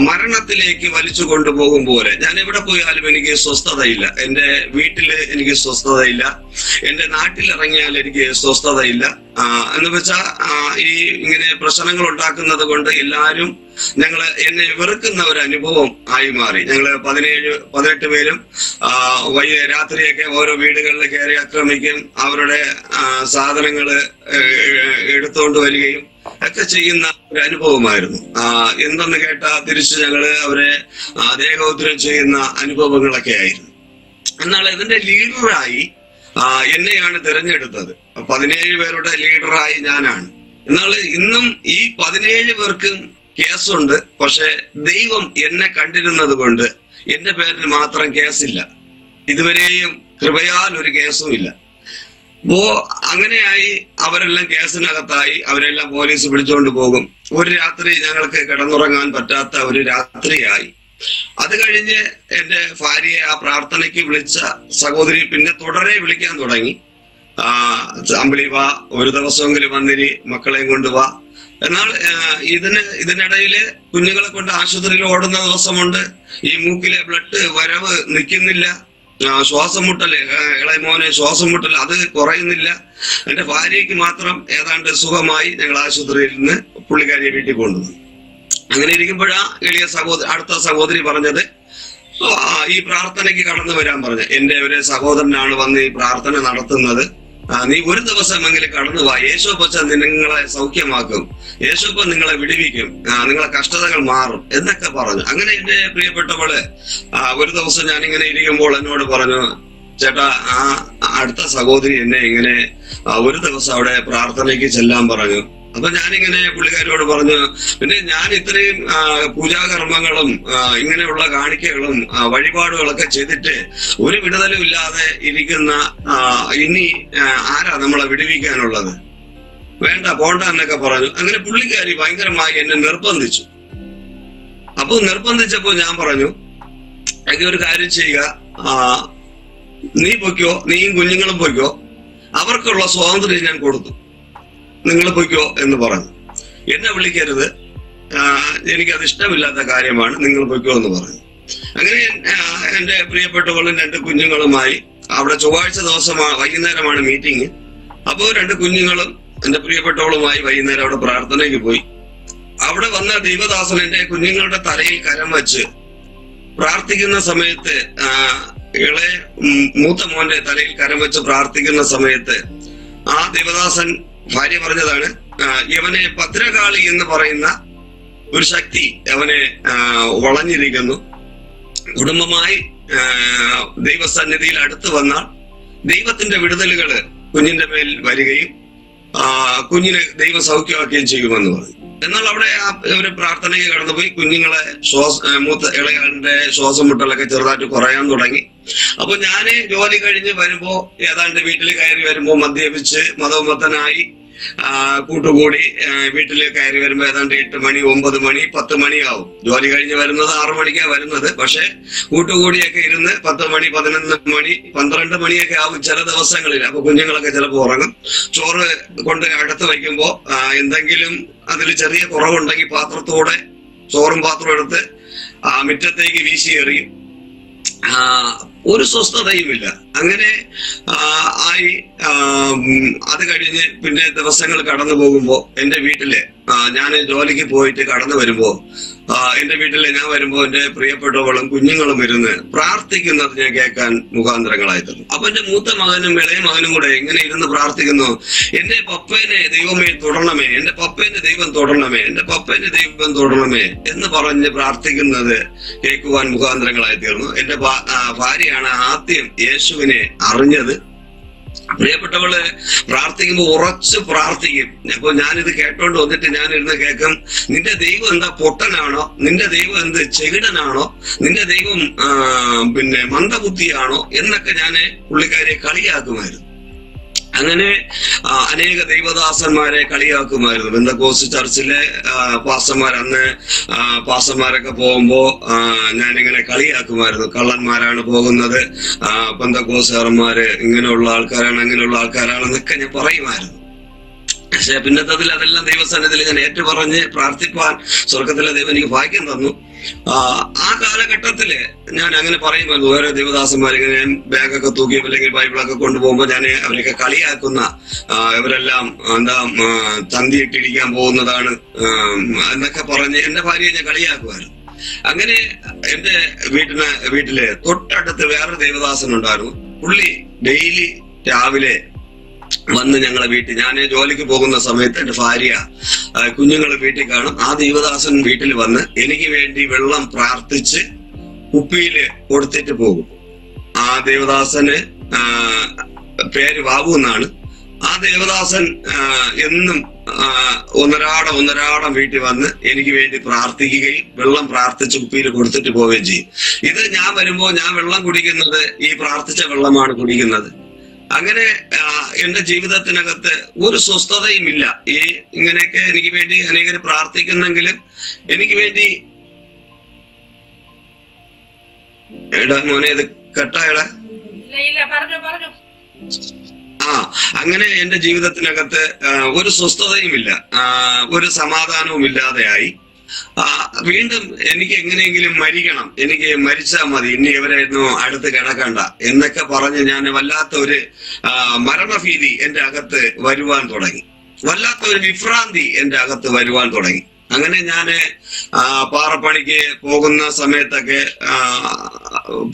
മരണത്തിലേക്ക് വലിച്ചു കൊണ്ടുപോകും പോലെ. ഞാൻ എവിടെ പോയാലും എനിക്ക് സ്വസ്ഥതയില്ല. എന്റെ വീട്ടില് എനിക്ക് സ്വസ്ഥതയില്ല, എന്റെ നാട്ടിലിറങ്ങിയാൽ എനിക്ക് സ്വസ്ഥതയില്ല. എന്ന് വെച്ചാ ഈ ഇങ്ങനെ പ്രശ്നങ്ങൾ ഉണ്ടാക്കുന്നത് കൊണ്ട് എല്ലാരും എന്നെ വെറുക്കുന്ന ഒരു അനുഭവം ആയി മാറി. ഞങ്ങള് 17-18 പേരും രാത്രിയൊക്കെ ഓരോ വീടുകളിൽ കയറി ആക്രമിക്കും, അവരുടെ സാധനങ്ങള് എടുത്തുകൊണ്ട് വരികയും ഒക്കെ ചെയ്യുന്ന ഒരു അനുഭവമായിരുന്നു. എന്തെന്ന് കേട്ടാ തിരിച്ച് ഞങ്ങള് അവരെ ദേഹോദ്രം ചെയ്യുന്ന അനുഭവങ്ങളൊക്കെ ആയിരുന്നു. എന്നാൽ ഇതിന്റെ ലീഡറായി എന്നെയാണ് തിരഞ്ഞെടുത്തത്. 17 പേരുടെ ലീഡറായി ഞാനാണ്. എന്നാൽ ഇന്നും ഈ 17 പേർക്കും കേസുണ്ട്. പക്ഷെ ദൈവം എന്നെ കണ്ടിരുന്നത് കൊണ്ട് എന്റെ പേരിൽ മാത്രം കേസില്ല. ഇതുവരെയും കൃപയാൽ ഒരു കേസും ഇല്ല. അപ്പോ അങ്ങനെയായി അവരെല്ലാം കേസിനകത്തായി. അവരെല്ലാം പോലീസ് പിടിച്ചുകൊണ്ട് പോകും. ഒരു രാത്രി ഞങ്ങൾക്ക് കിടന്നുറങ്ങാൻ പറ്റാത്ത ഒരു രാത്രിയായി. അത് കഴിഞ്ഞ് എന്റെ ഭാര്യയെ ആ പ്രാർത്ഥനയ്ക്ക് വിളിച്ച സഹോദരി പിന്നെ തുടരെ വിളിക്കാൻ തുടങ്ങി. അമ്പിളി വാ, ഒരു ദിവസമെങ്കിലും വന്നിരി, മക്കളെയും കൊണ്ടുവാ. എന്നാൽ ഇതിനിടയില് കുഞ്ഞുങ്ങളെ കൊണ്ട് ആശുപത്രിയിൽ ഓടുന്ന ദിവസമുണ്ട്. ഈ മൂക്കിലെ ബ്ലഡ് വരവ് നിൽക്കുന്നില്ല. ശ്വാസം മുട്ടല്, ഇളയ മോനെ ശ്വാസം മുട്ടല് അത് കുറയുന്നില്ല. എന്റെ ഭാര്യയ്ക്ക് മാത്രം ഏതാണ്ട് സുഖമായി. ഞങ്ങൾ ആശുപത്രിയിൽ നിന്ന് പുള്ളിക്കാരിയെ വീട്ടിൽ കൊണ്ടുവന്നു. അങ്ങനെ ഇരിക്കുമ്പോഴാ അടുത്ത സഹോദരി പറഞ്ഞത് ഈ പ്രാർത്ഥനയ്ക്ക് കടന്നു വരാൻ പറഞ്ഞു. എന്റെ ഒരു സഹോദരനാണ് വന്ന് ഈ പ്രാർത്ഥന നടത്തുന്നത്, നീ ഒരു ദിവസമെങ്കിലും കടന്നു വാ, യേശുപ്പച്ച നിങ്ങളെ സൗഖ്യമാക്കും, യേശുപ്പ നിങ്ങളെ വിടുവിക്കും, നിങ്ങളെ കഷ്ടതകൾ മാറും എന്നൊക്കെ പറഞ്ഞു. അങ്ങനെ എന്റെ പ്രിയപ്പെട്ടവള് ഒരു ദിവസം ഞാനിങ്ങനെ ഇരിക്കുമ്പോൾ എന്നോട് പറഞ്ഞു, ചേട്ടാ അടുത്ത സഹോദരി എന്നെ ഇങ്ങനെ ഒരു ദിവസം അവിടെ പ്രാർത്ഥനയ്ക്ക് ചെല്ലാൻ പറഞ്ഞു. അപ്പൊ ഞാനിങ്ങനെ പുള്ളിക്കാരോട് പറഞ്ഞു, പിന്നെ ഞാൻ ഇത്രയും പൂജാകർമ്മങ്ങളും ഇങ്ങനെയുള്ള കാണിക്കകളും വഴിപാടുകളൊക്കെ ചെയ്തിട്ട് ഒരു വിടുതലും ഇല്ലാതെ ഇരിക്കുന്ന ഇനി ആരാ നമ്മളെ വിടുവിക്കാനുള്ളത്, വേണ്ട പോണ്ട എന്നൊക്കെ പറഞ്ഞു. അങ്ങനെ പുള്ളിക്കാരി ഭയങ്കരമായി എന്നെ നിർബന്ധിച്ചു. അപ്പൊ നിർബന്ധിച്ചപ്പോ ഞാൻ പറഞ്ഞു, എനിക്ക് ഒരു കാര്യം ചെയ്യുക, നീ പൊയ്ക്കോ, നീയും കുഞ്ഞുങ്ങളും പൊയ്ക്കോ, അവർക്കുള്ള സ്വാതന്ത്ര്യം ഞാൻ കൊടുത്തു, നിങ്ങൾ പൊയ്ക്കോ എന്ന് പറഞ്ഞു. എന്നെ വിളിക്കരുത്, എനിക്കത് ഇഷ്ടമില്ലാത്ത കാര്യമാണ്, നിങ്ങൾ പൊയ്ക്കോ എന്ന് പറഞ്ഞു. അങ്ങനെ എന്റെ പ്രിയപ്പെട്ടവളും 2 കുഞ്ഞുങ്ങളുമായി അവിടെ ചൊവ്വാഴ്ച ദിവസം വൈകുന്നേരമാണ് മീറ്റിംഗ്. അപ്പോ 2 കുഞ്ഞുങ്ങളും എന്റെ പ്രിയപ്പെട്ടവളുമായി വൈകുന്നേരം അവിടെ പ്രാർത്ഥനയ്ക്ക് പോയി. അവിടെ വന്ന ദൈവദാസൻ എന്റെ കുഞ്ഞുങ്ങളുടെ തലയിൽ കരം വെച്ച് പ്രാർത്ഥിക്കുന്ന സമയത്ത്, മൂത്ത മോന്റെ തലയിൽ കരം വെച്ച് പ്രാർത്ഥിക്കുന്ന സമയത്ത് ആ ദൈവദാസൻ ഭാര്യ പറഞ്ഞതാണ്, ഇവനെ ഭദ്രകാളി എന്ന് പറയുന്ന ഒരു ശക്തി അവനെ വളഞ്ഞിരിക്കുന്നു. കുടുംബമായി ദൈവസന്നിധിയിൽ അടുത്ത് വന്നാൽ ദൈവത്തിന്റെ വിടുതലുകള് കുഞ്ഞിന്റെ മേൽ വരികയും കുഞ്ഞിനെ ദൈവം സൗഖ്യമാക്കുകയും ചെയ്യുമെന്ന് പറഞ്ഞു. എന്നാൽ അവിടെ ഒരു പ്രാർത്ഥനയ്ക്ക് കടന്നുപോയി. കുഞ്ഞുങ്ങളെ മൂത്ത ഇളയാളിന്റെ ശ്വാസം മുട്ടലൊക്കെ ചെറുതായിട്ട് കുറയാൻ തുടങ്ങി. അപ്പൊ ഞാന് ജോലി കഴിഞ്ഞ് വരുമ്പോ ഏതാണ്ട് വീട്ടിൽ കയറി വരുമ്പോ മദ്യപിച്ച് മതോമത്തനായി കൂട്ടുകൂടി വീട്ടിൽ കയറി വരുമ്പോ ഏതാണ്ട് 8 മണി 9 മണി 10 മണിയാവും. ജോലി കഴിഞ്ഞ് വരുന്നത് 6 മണിക്കാണ് വരുന്നത്. പക്ഷെ കൂട്ടുകൂടിയൊക്കെ ഇരുന്ന് 10 മണി 11 മണി 12 മണിയൊക്കെ ആവും ചില ദിവസങ്ങളിൽ. അപ്പൊ കുഞ്ഞുങ്ങളൊക്കെ ചിലപ്പോൾ ഉറങ്ങും. ചോറ് കൊണ്ട് അടുത്ത് വയ്ക്കുമ്പോ എന്തെങ്കിലും അതിൽ ചെറിയ കുറവുണ്ടെങ്കിൽ പാത്രത്തോടെ ചോറും പാത്രം എടുത്ത് മുറ്റത്തേക്ക് വീശി എറിയും. ഒരു സ്വസ്ഥതയുമില്ല. അങ്ങനെ ആയി. അത് കഴിഞ്ഞ് പിന്നെ ദിവസങ്ങൾ കടന്നു പോകുമ്പോ എന്റെ വീട്ടില് ഞാൻ ജോലിക്ക് പോയിട്ട് കടന്നു വരുമ്പോ എന്റെ വീട്ടിൽ ഞാൻ വരുമ്പോ എന്റെ പ്രിയപ്പെട്ടവളും കുഞ്ഞുങ്ങളും ഇരുന്ന് പ്രാർത്ഥിക്കുന്നത് ഞാൻ കേൾക്കാൻ മുഖാന്തരങ്ങളായി തന്നു. അപ്പൊ എന്റെ മൂത്ത മകനും ഇളയ മകനും കൂടെ ഇങ്ങനെ ഇരുന്ന് പ്രാർത്ഥിക്കുന്നു, എന്റെ പപ്പേനെ ദൈവമേ തൊടണമേ, എന്റെ പപ്പേന്റെ ദൈവം തൊടണമേ, എന്റെ പപ്പേന്റെ ദൈവം തൊടണമേ എന്ന് പറഞ്ഞ് പ്രാർത്ഥിക്കുന്നത് കേൾക്കുവാൻ മുഖാന്തരങ്ങളായി തീർന്നു. എന്റെ ഭാര്യയാണ് ആദ്യം യേശുവിനെ അറിഞ്ഞത്. പ്രിയപ്പെട്ടവള് പ്രാർത്ഥിക്കുമ്പോൾ ഉറച്ച് പ്രാർത്ഥിക്കും. അപ്പൊ ഞാനിത് കേട്ടോണ്ട് വന്നിട്ട് ഞാനിരുന്ന് കേൾക്കും, നിന്റെ ദൈവം എന്താ പൊട്ടനാണോ, നിന്റെ ദൈവം എന്ത് ചെകിടനാണോ, നിന്റെ ദൈവം മന്ദബുദ്ധിയാണോ എന്നൊക്കെ ഞാൻ പുള്ളിക്കാരെ കളിയാക്കുമായിരുന്നു. അങ്ങനെ അനേക ദൈവദാസന്മാരെ കളിയാക്കുമായിരുന്നു. പെന്തക്കോസ്ത് ചർച്ചിലെ പാസ്റ്റർമാർ, അന്ന് പാസ്റ്റർമാരൊക്കെ പോകുമ്പോ ഞാനിങ്ങനെ കളിയാക്കുമായിരുന്നു, കള്ളന്മാരാണ് പോകുന്നത്, പെന്തക്കോസ്തുകാരന്മാര് ഇങ്ങനെയുള്ള ആൾക്കാരാണ്, അങ്ങനെയുള്ള ആൾക്കാരാണെന്നൊക്കെ ഞാൻ പറയുമായിരുന്നു. പക്ഷെ പിന്നത്തതിൽ അതെല്ലാം ദൈവസന്നിധിയിൽ ഞാൻ ഏറ്റുപറഞ്ഞ് പ്രാർത്ഥിപ്പാൻ സ്വർഗത്തിലെ ദൈവം എനിക്ക് ഭാഗ്യം തന്നു. ആ കാലഘട്ടത്തില് ഞാൻ അങ്ങനെ പറയുമായിരുന്നു. ഓരോ ദൈവദാസന്മാരിങ്ങനെ ബാഗൊക്കെ തൂക്കി അല്ലെങ്കിൽ ബൈബിളൊക്കെ കൊണ്ടുപോകുമ്പോ ഞാൻ അവരൊക്കെ കളിയാക്കുന്ന, ഇവരെല്ലാം എന്താ തന്തിയിട്ടിരിക്കാൻ പോകുന്നതാണ് എന്നൊക്കെ പറഞ്ഞ് എന്റെ ഭാര്യയെ ഞാൻ കളിയാക്കുമായിരുന്നു. അങ്ങനെ എന്റെ വീട്ടിലെ തൊട്ടടുത്ത് വേറൊരു ദൈവദാസൻ ഉണ്ടായിരുന്നു. പുള്ളി ഡെയിലി രാവിലെ വന്ന് ഞങ്ങളെ വീട്ടിൽ, ഞാൻ ജോലിക്ക് പോകുന്ന സമയത്ത് എന്റെ ഭാര്യ കുഞ്ഞുങ്ങൾ വീട്ടിൽ കാണും. ആ ദൈവദാസൻ വീട്ടിൽ വന്ന് എനിക്ക് വേണ്ടി വെള്ളം പ്രാർത്ഥിച്ച് കുപ്പിയില് കൊടുത്തിട്ട് പോകും. ആ ദേവദാസന് പേര് ബാബു എന്നാണ്. ആ ദേവദാസൻ എന്നും ഒന്നരാടം വീട്ടിൽ വന്ന് എനിക്ക് വേണ്ടി പ്രാർത്ഥിക്കുകയും വെള്ളം പ്രാർത്ഥിച്ച് കുപ്പിയിൽ കൊടുത്തിട്ട് പോവുകയും ചെയ്യും. ഇത് ഞാൻ വരുമ്പോ ഞാൻ വെള്ളം കുടിക്കുന്നത് ഈ പ്രാർത്ഥിച്ച വെള്ളമാണ് കുടിക്കുന്നത്. അങ്ങനെ എന്റെ ജീവിതത്തിനകത്ത് ഒരു സ്വസ്ഥതയും ഇല്ല. ഈ ഇങ്ങനെയൊക്കെ എനിക്ക് വേണ്ടി അനേകർ പ്രാർത്ഥിക്കുന്നെങ്കിലും എനിക്ക് വേണ്ടി എടാ മോനെ ഇത് കെട്ടായടാ അങ്ങനെ എന്റെ ജീവിതത്തിനകത്ത് ഒരു സ്വസ്ഥതയുമില്ല, ഒരു സമാധാനവും ഇല്ലാതെയായി. വീണ്ടും എനിക്ക് എങ്ങനെയെങ്കിലും മരിക്കണം, എനിക്ക് മരിച്ചാൽ മതി, ഇനി എവരായിരുന്നു അടുത്ത് കിടക്കണ്ട എന്നൊക്കെ പറഞ്ഞ് ഞാൻ വല്ലാത്ത ഒരു മരണഭീതി എന്റെ അകത്ത് വരുവാൻ തുടങ്ങി. വല്ലാത്ത ഒരു വിഭ്രാന്തി എന്റെ അകത്ത് വരുവാൻ തുടങ്ങി. അങ്ങനെ ഞാന് പാറപ്പണിക്ക് പോകുന്ന സമയത്തൊക്കെ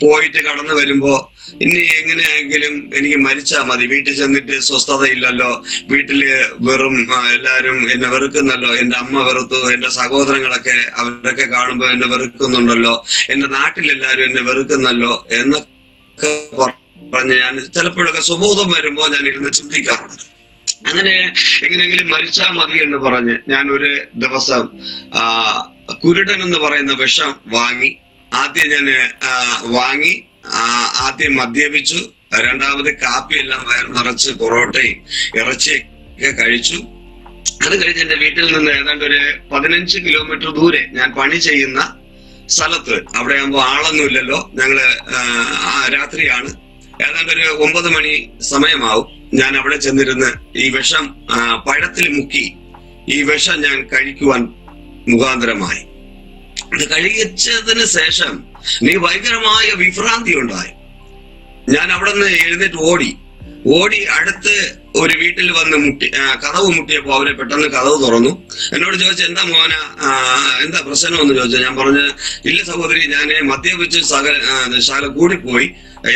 പോയിട്ട് കടന്നു വരുമ്പോ ഇനി എങ്ങനെയെങ്കിലും എനിക്ക് മരിച്ചാൽ മതി, വീട്ടിൽ ചെന്നിട്ട് സ്വസ്ഥതയില്ലല്ലോ, വീട്ടില് വെറും എല്ലാരും എന്നെ വെറുക്കുന്നല്ലോ, എന്റെ അമ്മ വെറുത്തു, എന്റെ സഹോദരങ്ങളൊക്കെ അവരൊക്കെ കാണുമ്പോ എന്നെ വെറുക്കുന്നുണ്ടല്ലോ, എന്റെ നാട്ടിലെല്ലാരും എന്നെ വെറുക്കുന്നല്ലോ എന്നൊക്കെ പറഞ്ഞ് ഞാൻ ചിലപ്പോഴൊക്കെ സുബോധം വരുമ്പോ ഞാൻ ഇരുന്ന് ചിന്തിക്കാറുണ്ട്. അങ്ങനെ എങ്ങനെയെങ്കിലും മരിച്ചാൽ മതി എന്ന് പറഞ്ഞ് ഞാൻ ഒരു ദിവസം കുരുടൻ എന്ന് പറയുന്ന വിഷം വാങ്ങി. ആദ്യം മദ്യപിച്ചു, രണ്ടാമത് കാപ്പിയെല്ലാം വയർ നിറച്ച് പൊറോട്ടയും ഇറച്ചിയൊക്കെ കഴിച്ചു. അത് കഴിഞ്ഞ് എന്റെ വീട്ടിൽ നിന്ന് ഏതാണ്ട് ഒരു 15 കിലോമീറ്റർ ദൂരെ ഞാൻ പണി ചെയ്യുന്ന സ്ഥലത്ത്, അവിടെ ആകുമ്പോ ആളൊന്നുമില്ലല്ലോ, ഞങ്ങള് രാത്രിയാണ്, ഏതാണ്ട് ഒരു 9 മണി സമയമാവും. ഞാൻ അവിടെ ചെന്നിരുന്ന് ഈ വിഷം പഴത്തിൽ മുക്കി ഈ വിഷം ഞാൻ കഴിക്കുവാൻ മുഖാന്തരമായി. ഇത് കഴിച്ചതിന് ശേഷം നീ ഭയങ്കരമായ വിഭ്രാന്തി ഉണ്ടായി. ഞാൻ അവിടെ നിന്ന് എഴുന്നേറ്റ് ഓടി അടുത്ത് ഒരു വീട്ടിൽ വന്ന് കതവ് മുട്ടിയപ്പോ അവര് പെട്ടെന്ന് കതവ് തുറന്നു. എന്നോട് ചോദിച്ചു, എന്താ മോന, എന്താ പ്രശ്നമെന്ന് ചോദിച്ചു. ഞാൻ പറഞ്ഞു, ഇല്ല സഹോദരി, ഞാൻ മദ്യപിച്ച് ശാല കൂടിപ്പോയി,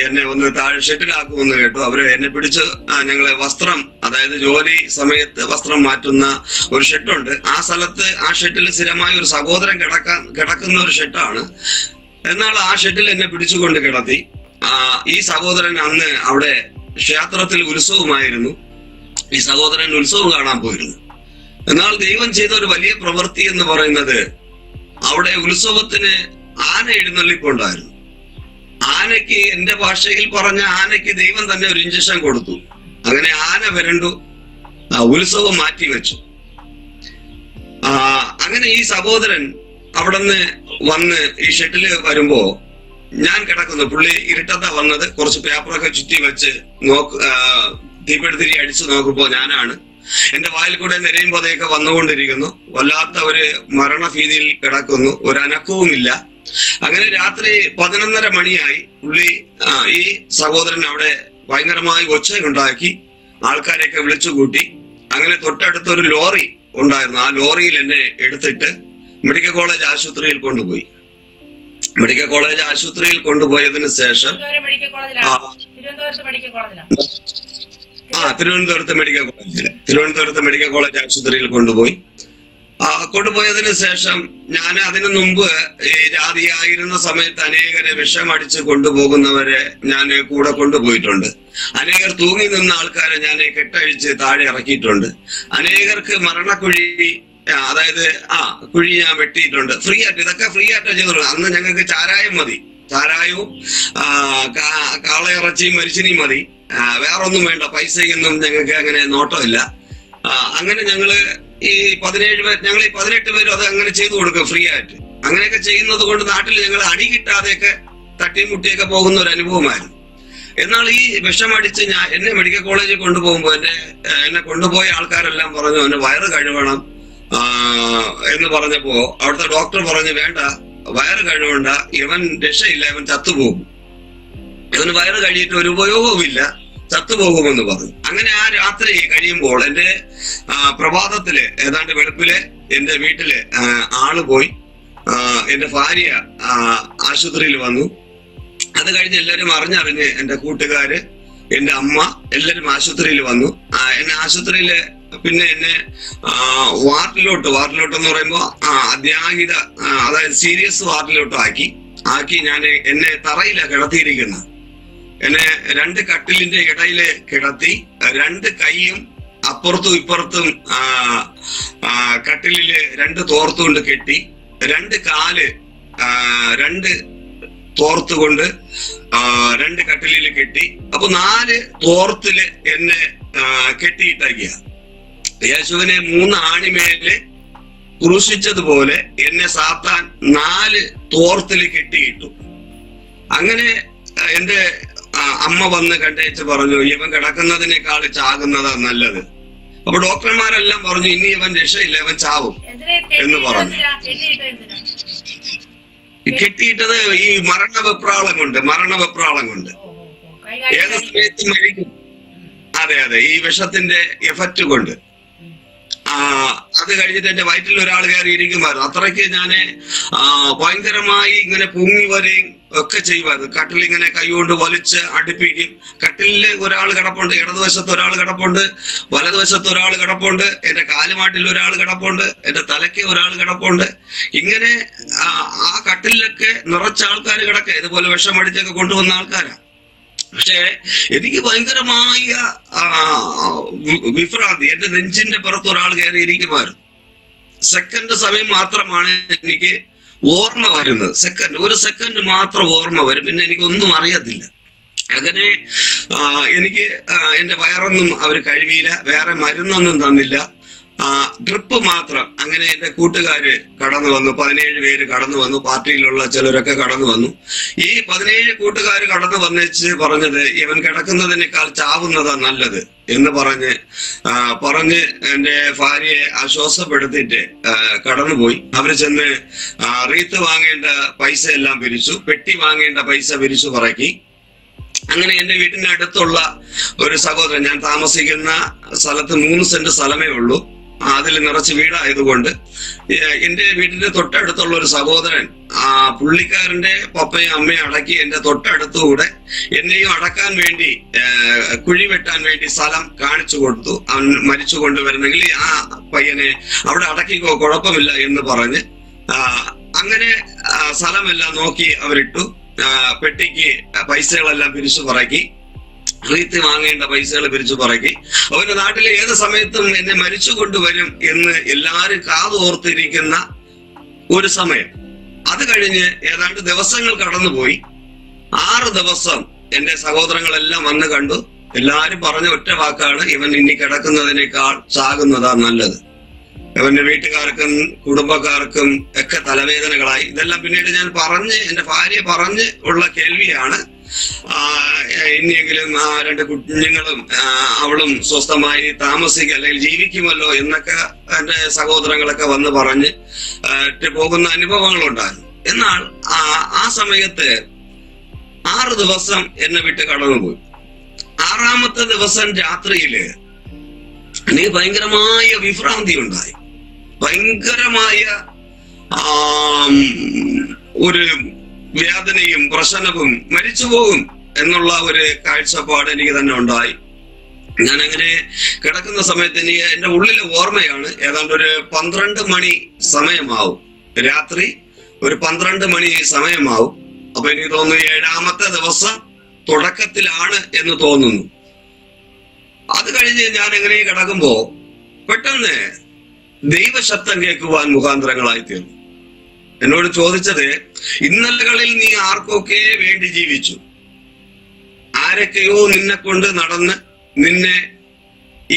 എന്നെ ഒന്ന് താഴെ ഷെട്ടിലാക്കുമെന്ന് കേട്ടു. അവര് എന്നെ പിടിച്ച് ഞങ്ങളെ വസ്ത്രം, അതായത് ജോലി സമയത്ത് വസ്ത്രം മാറ്റുന്ന ഒരു ഷെട്ടുണ്ട്, ആ സ്ഥലത്ത് ആ ഷെട്ടിൽ സ്ഥിരമായ ഒരു സഹോദരൻ കിടക്കുന്ന ഒരു ഷെട്ടാണ്. എന്നാൽ ആ ഷെട്ടിൽ എന്നെ പിടിച്ചുകൊണ്ട് കിടത്തി. ഈ സഹോദരൻ അന്ന് അവിടെ ക്ഷേത്രത്തിൽ ഉത്സവമായിരുന്നു. ഈ സഹോദരൻ ഉത്സവം കാണാൻ പോയിരുന്നു. എന്നാൽ ദൈവം ചെയ്ത ഒരു വലിയ പ്രവൃത്തി എന്ന് പറയുന്നത്, അവിടെ ഉത്സവത്തിന് ആന എഴുന്നള്ളിപ്പുണ്ടായിരുന്നു. ആനയ്ക്ക്, എന്റെ ഭാഷയിൽ പറഞ്ഞ ആനയ്ക്ക് ദൈവം തന്നെ ഒരു ഇഞ്ചക്ഷൻ കൊടുത്തു. അങ്ങനെ ആന വരണ്ടു, ഉത്സവം മാറ്റിവെച്ചു. അങ്ങനെ ഈ സഹോദരൻ അവിടെ നിന്ന് വന്ന് ഈ ഷെട്ടില് വരുമ്പോ ഞാൻ കിടക്കുന്നു. പുള്ളി ഇരുട്ടത്താ വന്നത്. കുറച്ച് പേപ്പറൊക്കെ ചുറ്റി വെച്ച് തീപ്പെടുത്തിരി അടിച്ചു നോക്കുമ്പോ ഞാനാണ്. എന്റെ വായിൽ കൂടെ നിരയുമ്പോഴേക്ക് വന്നുകൊണ്ടിരിക്കുന്നു. വല്ലാത്ത ഒരു മരണഭീതിയിൽ കിടക്കുന്നു, ഒരു അനക്കവുമില്ല. അങ്ങനെ രാത്രി 11:30 മണിയായി. പുള്ളി ഈ സഹോദരൻ അവിടെ ഭയങ്കരമായി ഒച്ചയുണ്ടാക്കി, ആൾക്കാരെയൊക്കെ വിളിച്ചുകൂട്ടി. അങ്ങനെ തൊട്ടടുത്തൊരു ലോറി ഉണ്ടായിരുന്നു. ആ ലോറിയിൽ എന്നെ എടുത്തിട്ട് മെഡിക്കൽ കോളേജ് ആശുപത്രിയിൽ കൊണ്ടുപോയി. മെഡിക്കൽ കോളേജ് ആശുപത്രിയിൽ കൊണ്ടുപോയതിനു ശേഷം തിരുവനന്തപുരത്ത് മെഡിക്കൽ കോളേജ് ആശുപത്രിയിൽ കൊണ്ടുപോയതിനു ശേഷം ഞാൻ അതിനു മുമ്പ് ഈ ജാതിയായിരുന്ന സമയത്ത് അനേകരെ വിഷമടിച്ച് കൊണ്ടുപോകുന്നവരെ ഞാൻ കൂടെ കൊണ്ടുപോയിട്ടുണ്ട്. അനേകർ തൂങ്ങി നിന്ന ആൾക്കാരെ ഞാൻ കെട്ടഴിച്ച് താഴെ ഇറക്കിയിട്ടുണ്ട്. അനേകർക്ക് മരണക്കുഴി, അതായത് കുഴി ഞാൻ വെട്ടിയിട്ടുണ്ട്. ഫ്രീ ആയിട്ട്, ഇതൊക്കെ ഫ്രീ ആയിട്ട് ചെയ്തിട്ടുണ്ട്. അന്ന് ഞങ്ങൾക്ക് ചാരായം മതി, ചാരായവും കാളയിറച്ചിയും മരിച്ചിനിയും മതി, വേറൊന്നും വേണ്ട. പൈസയൊന്നും ഞങ്ങൾക്ക് അങ്ങനെ നോട്ടമില്ല. അങ്ങനെ ഞങ്ങള് ഈ 18 പേരും അത് അങ്ങനെ ചെയ്തു കൊടുക്കും ഫ്രീ ആയിട്ട്. അങ്ങനെയൊക്കെ ചെയ്യുന്നത് കൊണ്ട് നാട്ടിൽ ഞങ്ങൾ അടി കിട്ടാതെയൊക്കെ തട്ടിമുട്ടിയൊക്കെ പോകുന്ന ഒരു അനുഭവമായിരുന്നു. എന്നാൽ ഈ വിഷമടിച്ച് എന്നെ മെഡിക്കൽ കോളേജിൽ കൊണ്ടുപോകുമ്പോ എന്നെ കൊണ്ടുപോയ ആൾക്കാരെല്ലാം പറഞ്ഞു അവന് വയറ് കഴുകണം എന്ന് പറഞ്ഞപ്പോ അവിടുത്തെ ഡോക്ടർ പറഞ്ഞു വേണ്ട, വയറ് കഴുകണ്ട, ഇവൻ രക്ഷയില്ല, ഇവൻ ചത്തുപോകും, ഇവന് വയറ് കഴിയിട്ട് ഒരു ഉപയോഗവുമില്ല, ചത്തുപോകുമെന്ന് പറഞ്ഞു. അങ്ങനെ ആ രാത്രി കഴിയുമ്പോൾ എന്റെ പ്രഭാതത്തില് ഏതാണ്ട് വെളുപ്പില് എന്റെ വീട്ടില് ആള് പോയി. എന്റെ ഭാര്യ ആശുപത്രിയിൽ വന്നു. അത് കഴിഞ്ഞ് എല്ലാരും അറിഞ്ഞ് എന്റെ കൂട്ടുകാര്, എന്റെ അമ്മ എല്ലാരും ആശുപത്രിയിൽ വന്നു. എന്നെ ആശുപത്രിയില് പിന്നെ എന്നെ വാർഡിലോട്ട് എന്ന് പറയുമ്പോ അത്യാഹിത, അതായത് സീരിയസ് വാർഡിലോട്ട് ആക്കി ഞാൻ എന്നെ തറയില കിടത്തിയിരിക്കുന്ന. എന്നെ 2 കട്ടിലിന്റെ ഇടയില് കിടത്തി, 2 കൈയും അപ്പുറത്തും ഇപ്പുറത്തും കട്ടിലില് 2 തോർത്തുകൊണ്ട് കെട്ടി, 2 കാല് 2 തോർത്തുകൊണ്ട് 2 കട്ടിലില് കെട്ടി. അപ്പൊ 4 തോർത്തില് എന്നെ കെട്ടിയിട്ടയ്യ. യേശുവിനെ 3 ആണിമേല് ക്രൂശിച്ചതുപോലെ എന്നെ സാത്താൻ 4 തോർത്തില് കെട്ടിയിട്ടു. അങ്ങനെ എന്റെ അമ്മ വന്ന് കണ്ടേച്ച് പറഞ്ഞു ഇവൻ കിടക്കുന്നതിനേക്കാൾ ചാകുന്നതാ നല്ലത്. അപ്പൊ ഡോക്ടർമാരെല്ലാം പറഞ്ഞു ഇനി ഇവൻ രക്ഷയില്ല, ഇവൻ ചാവും എന്ന് പറഞ്ഞു. കെട്ടിയിട്ടത് ഈ മരണവെപ്രാളം കൊണ്ട് ഏത് സമയത്ത് മരിക്കും. അതെ, ഈ വിഷത്തിന്റെ എഫക്റ്റ് കൊണ്ട്. അത് കഴിഞ്ഞിട്ട് എന്റെ വയറ്റിൽ ഒരാൾ കയറി ഇരിക്കുമായിരുന്നു. അത്രയ്ക്ക് ഞാന് ഭയങ്കരമായി ഇങ്ങനെ പൊങ്ങി വരെയും ഒക്കെ ചെയ്യുമായിരുന്നു. കട്ടിലിങ്ങനെ കൈകൊണ്ട് വലിച്ച് അടുപ്പിക്കും. കട്ടിലില് ഒരാൾ കിടപ്പുണ്ട്, ഇടതുവശത്ത് ഒരാൾ കിടപ്പുണ്ട്, വലതുവശത്ത് ഒരാൾ കിടപ്പുണ്ട്, എന്റെ കാലുമാട്ടിൽ ഒരാൾ കിടപ്പുണ്ട്, എന്റെ തലയ്ക്ക് ഒരാൾ കിടപ്പുണ്ട്. ഇങ്ങനെ ആ കട്ടിലൊക്കെ നിറച്ച ആൾക്കാർ കിടക്കുക. ഇതുപോലെ വിഷമടിച്ചൊക്കെ കൊണ്ടുവന്ന ആൾക്കാരാ. പക്ഷെ എനിക്ക് ഭയങ്കരമായ വിഭ്രാന്തി. എന്റെ നെഞ്ചിന്റെ പുറത്ത് ഒരാൾ കയറി ഇരിക്കുമായിരുന്നു. സെക്കൻഡ് സമയം മാത്രമാണ് എനിക്ക് ഓർമ്മ വരുന്നത്. ഒരു സെക്കൻഡ് മാത്രം ഓർമ്മ വരും, പിന്നെ എനിക്കൊന്നും അറിയത്തില്ല. അങ്ങനെ എനിക്ക് എന്റെ വയറൊന്നും അവർ കഴുകിയില്ല, വേറെ മരുന്നൊന്നും തന്നില്ല, ഡ്രിപ്പ് മാത്രം. അങ്ങനെ എന്റെ കൂട്ടുകാര് കടന്നു വന്നു, 17 പേര് കടന്നു വന്നു, പാർട്ടിയിലുള്ള ചിലരൊക്കെ കടന്നു വന്നു. ഈ 17 കൂട്ടുകാര് കടന്നു വന്നേച്ച് പറഞ്ഞത് ഇവൻ കിടക്കുന്നതിനേക്കാൾ ചാവുന്നതാ നല്ലത് എന്ന് പറഞ്ഞ് എന്റെ ഭാര്യയെ ആശ്വാസപ്പെടുത്തിയിട്ട് കടന്നുപോയി. അവര് ചെന്ന് റീത്ത് വാങ്ങേണ്ട പൈസ എല്ലാം പിരിച്ചു, പെട്ടി വാങ്ങേണ്ട പൈസ പിരിച്ചു പറക്കി. അങ്ങനെ എന്റെ വീട്ടിന്റെ അടുത്തുള്ള ഒരു സഹോദരൻ, ഞാൻ താമസിക്കുന്ന സ്ഥലത്ത് 3 സെന്റ് സ്ഥലമേ ഉള്ളൂ, അതിൽ നിറച്ച് വീടായതുകൊണ്ട് എന്റെ വീടിന്റെ തൊട്ടടുത്തുള്ള ഒരു സഹോദരൻ പുള്ളിക്കാരന്റെ പപ്പയും അമ്മയും അടക്കി എന്റെ തൊട്ടടുത്തുകൂടെ എന്നെയും അടക്കാൻ വേണ്ടി കുഴി വെട്ടാൻ വേണ്ടി സ്ഥലം കാണിച്ചു കൊടുത്തു. അവൻ മരിച്ചു കൊണ്ടുവരുന്നെങ്കിൽ ആ പയ്യനെ അവിടെ അടക്കിക്കോ, കുഴപ്പമില്ല എന്ന് പറഞ്ഞ് അങ്ങനെ സ്ഥലമെല്ലാം നോക്കി അവരിട്ടു. പെട്ടിക്ക് പൈസകളെല്ലാം പിരിച്ചു പറക്കി, റീത്ത് വാങ്ങേണ്ട പൈസകൾ പിരിച്ചു പറക്കി. അവന്റെ നാട്ടിലെ ഏത് സമയത്തും എന്നെ മരിച്ചു കൊണ്ടുവരും എന്ന് എല്ലാരും കാതോർത്തിരിക്കുന്ന ഒരു സമയം. അത് കഴിഞ്ഞ് ഏതാണ്ട് ദിവസങ്ങൾ കടന്നുപോയി. 6 ദിവസം എന്റെ സഹോദരങ്ങളെല്ലാം വന്ന് കണ്ടു. എല്ലാരും പറഞ്ഞ ഒറ്റ വാക്കാണ്, ഇവൻ ഇനി കിടക്കുന്നതിനേക്കാൾ ചാകുന്നതാ നല്ലത്. അവന്റെ വീട്ടുകാർക്കും കുടുംബക്കാർക്കും ഒക്കെ തലവേദനകളായി. ഇതെല്ലാം പിന്നീട് ഞാൻ എന്റെ ഭാര്യ പറഞ്ഞ് ഉള്ള കേൾവിയാണ്. ഇനിയെങ്കിലും 2 കുഞ്ഞുങ്ങളും അവളും സ്വസ്ഥമായി താമസിക്കുക അല്ലെങ്കിൽ ജീവിക്കുമല്ലോ എന്നൊക്കെ എന്റെ സഹോദരങ്ങളൊക്കെ വന്ന് പറഞ്ഞ് പോകുന്ന അനുഭവങ്ങളുണ്ടായിരുന്നു. എന്നാൽ ആ സമയത്ത് 6 ദിവസം എന്നെ വിട്ട് കടന്നുപോയി. 6ാമത്തെ ദിവസം രാത്രിയില് എനിക്ക് ഭയങ്കരമായ വിഭ്രാന്തി ഉണ്ടായി. ഭയങ്കരമായ ഒരു വേദനയും പ്രശ്നവും മരിച്ചു പോകും എന്നുള്ള ഒരു കാഴ്ചപ്പാട് എനിക്ക് തന്നെ ഉണ്ടായി. ഞാൻ അങ്ങനെ കിടക്കുന്ന സമയത്ത് എനിക്ക് എന്റെ ഉള്ളിലെ ഓർമ്മയാണ്, ഏതാണ്ട് ഒരു 12 മണി സമയമാവും, രാത്രി ഒരു 12 മണി സമയമാവും. അപ്പൊ എനിക്ക് തോന്നുന്നു 7ാമത്തെ ദിവസം തുടക്കത്തിലാണ് എന്ന് തോന്നുന്നു. അത് കഴിഞ്ഞ് ഞാൻ എങ്ങനെ കിടക്കുമ്പോ പെട്ടെന്ന് ദൈവശബ്ദം കേൾക്കുവാൻ മുഖാന്തരങ്ങളായി തീർന്നു. എന്നോട് ചോദിച്ചത്, ഇന്നലകളിൽ നീ ആർക്കൊക്കെ വേണ്ടി ജീവിച്ചു, ആരൊക്കെയോ നിന്നെ കൊണ്ട് നടന്ന് നിന്നെ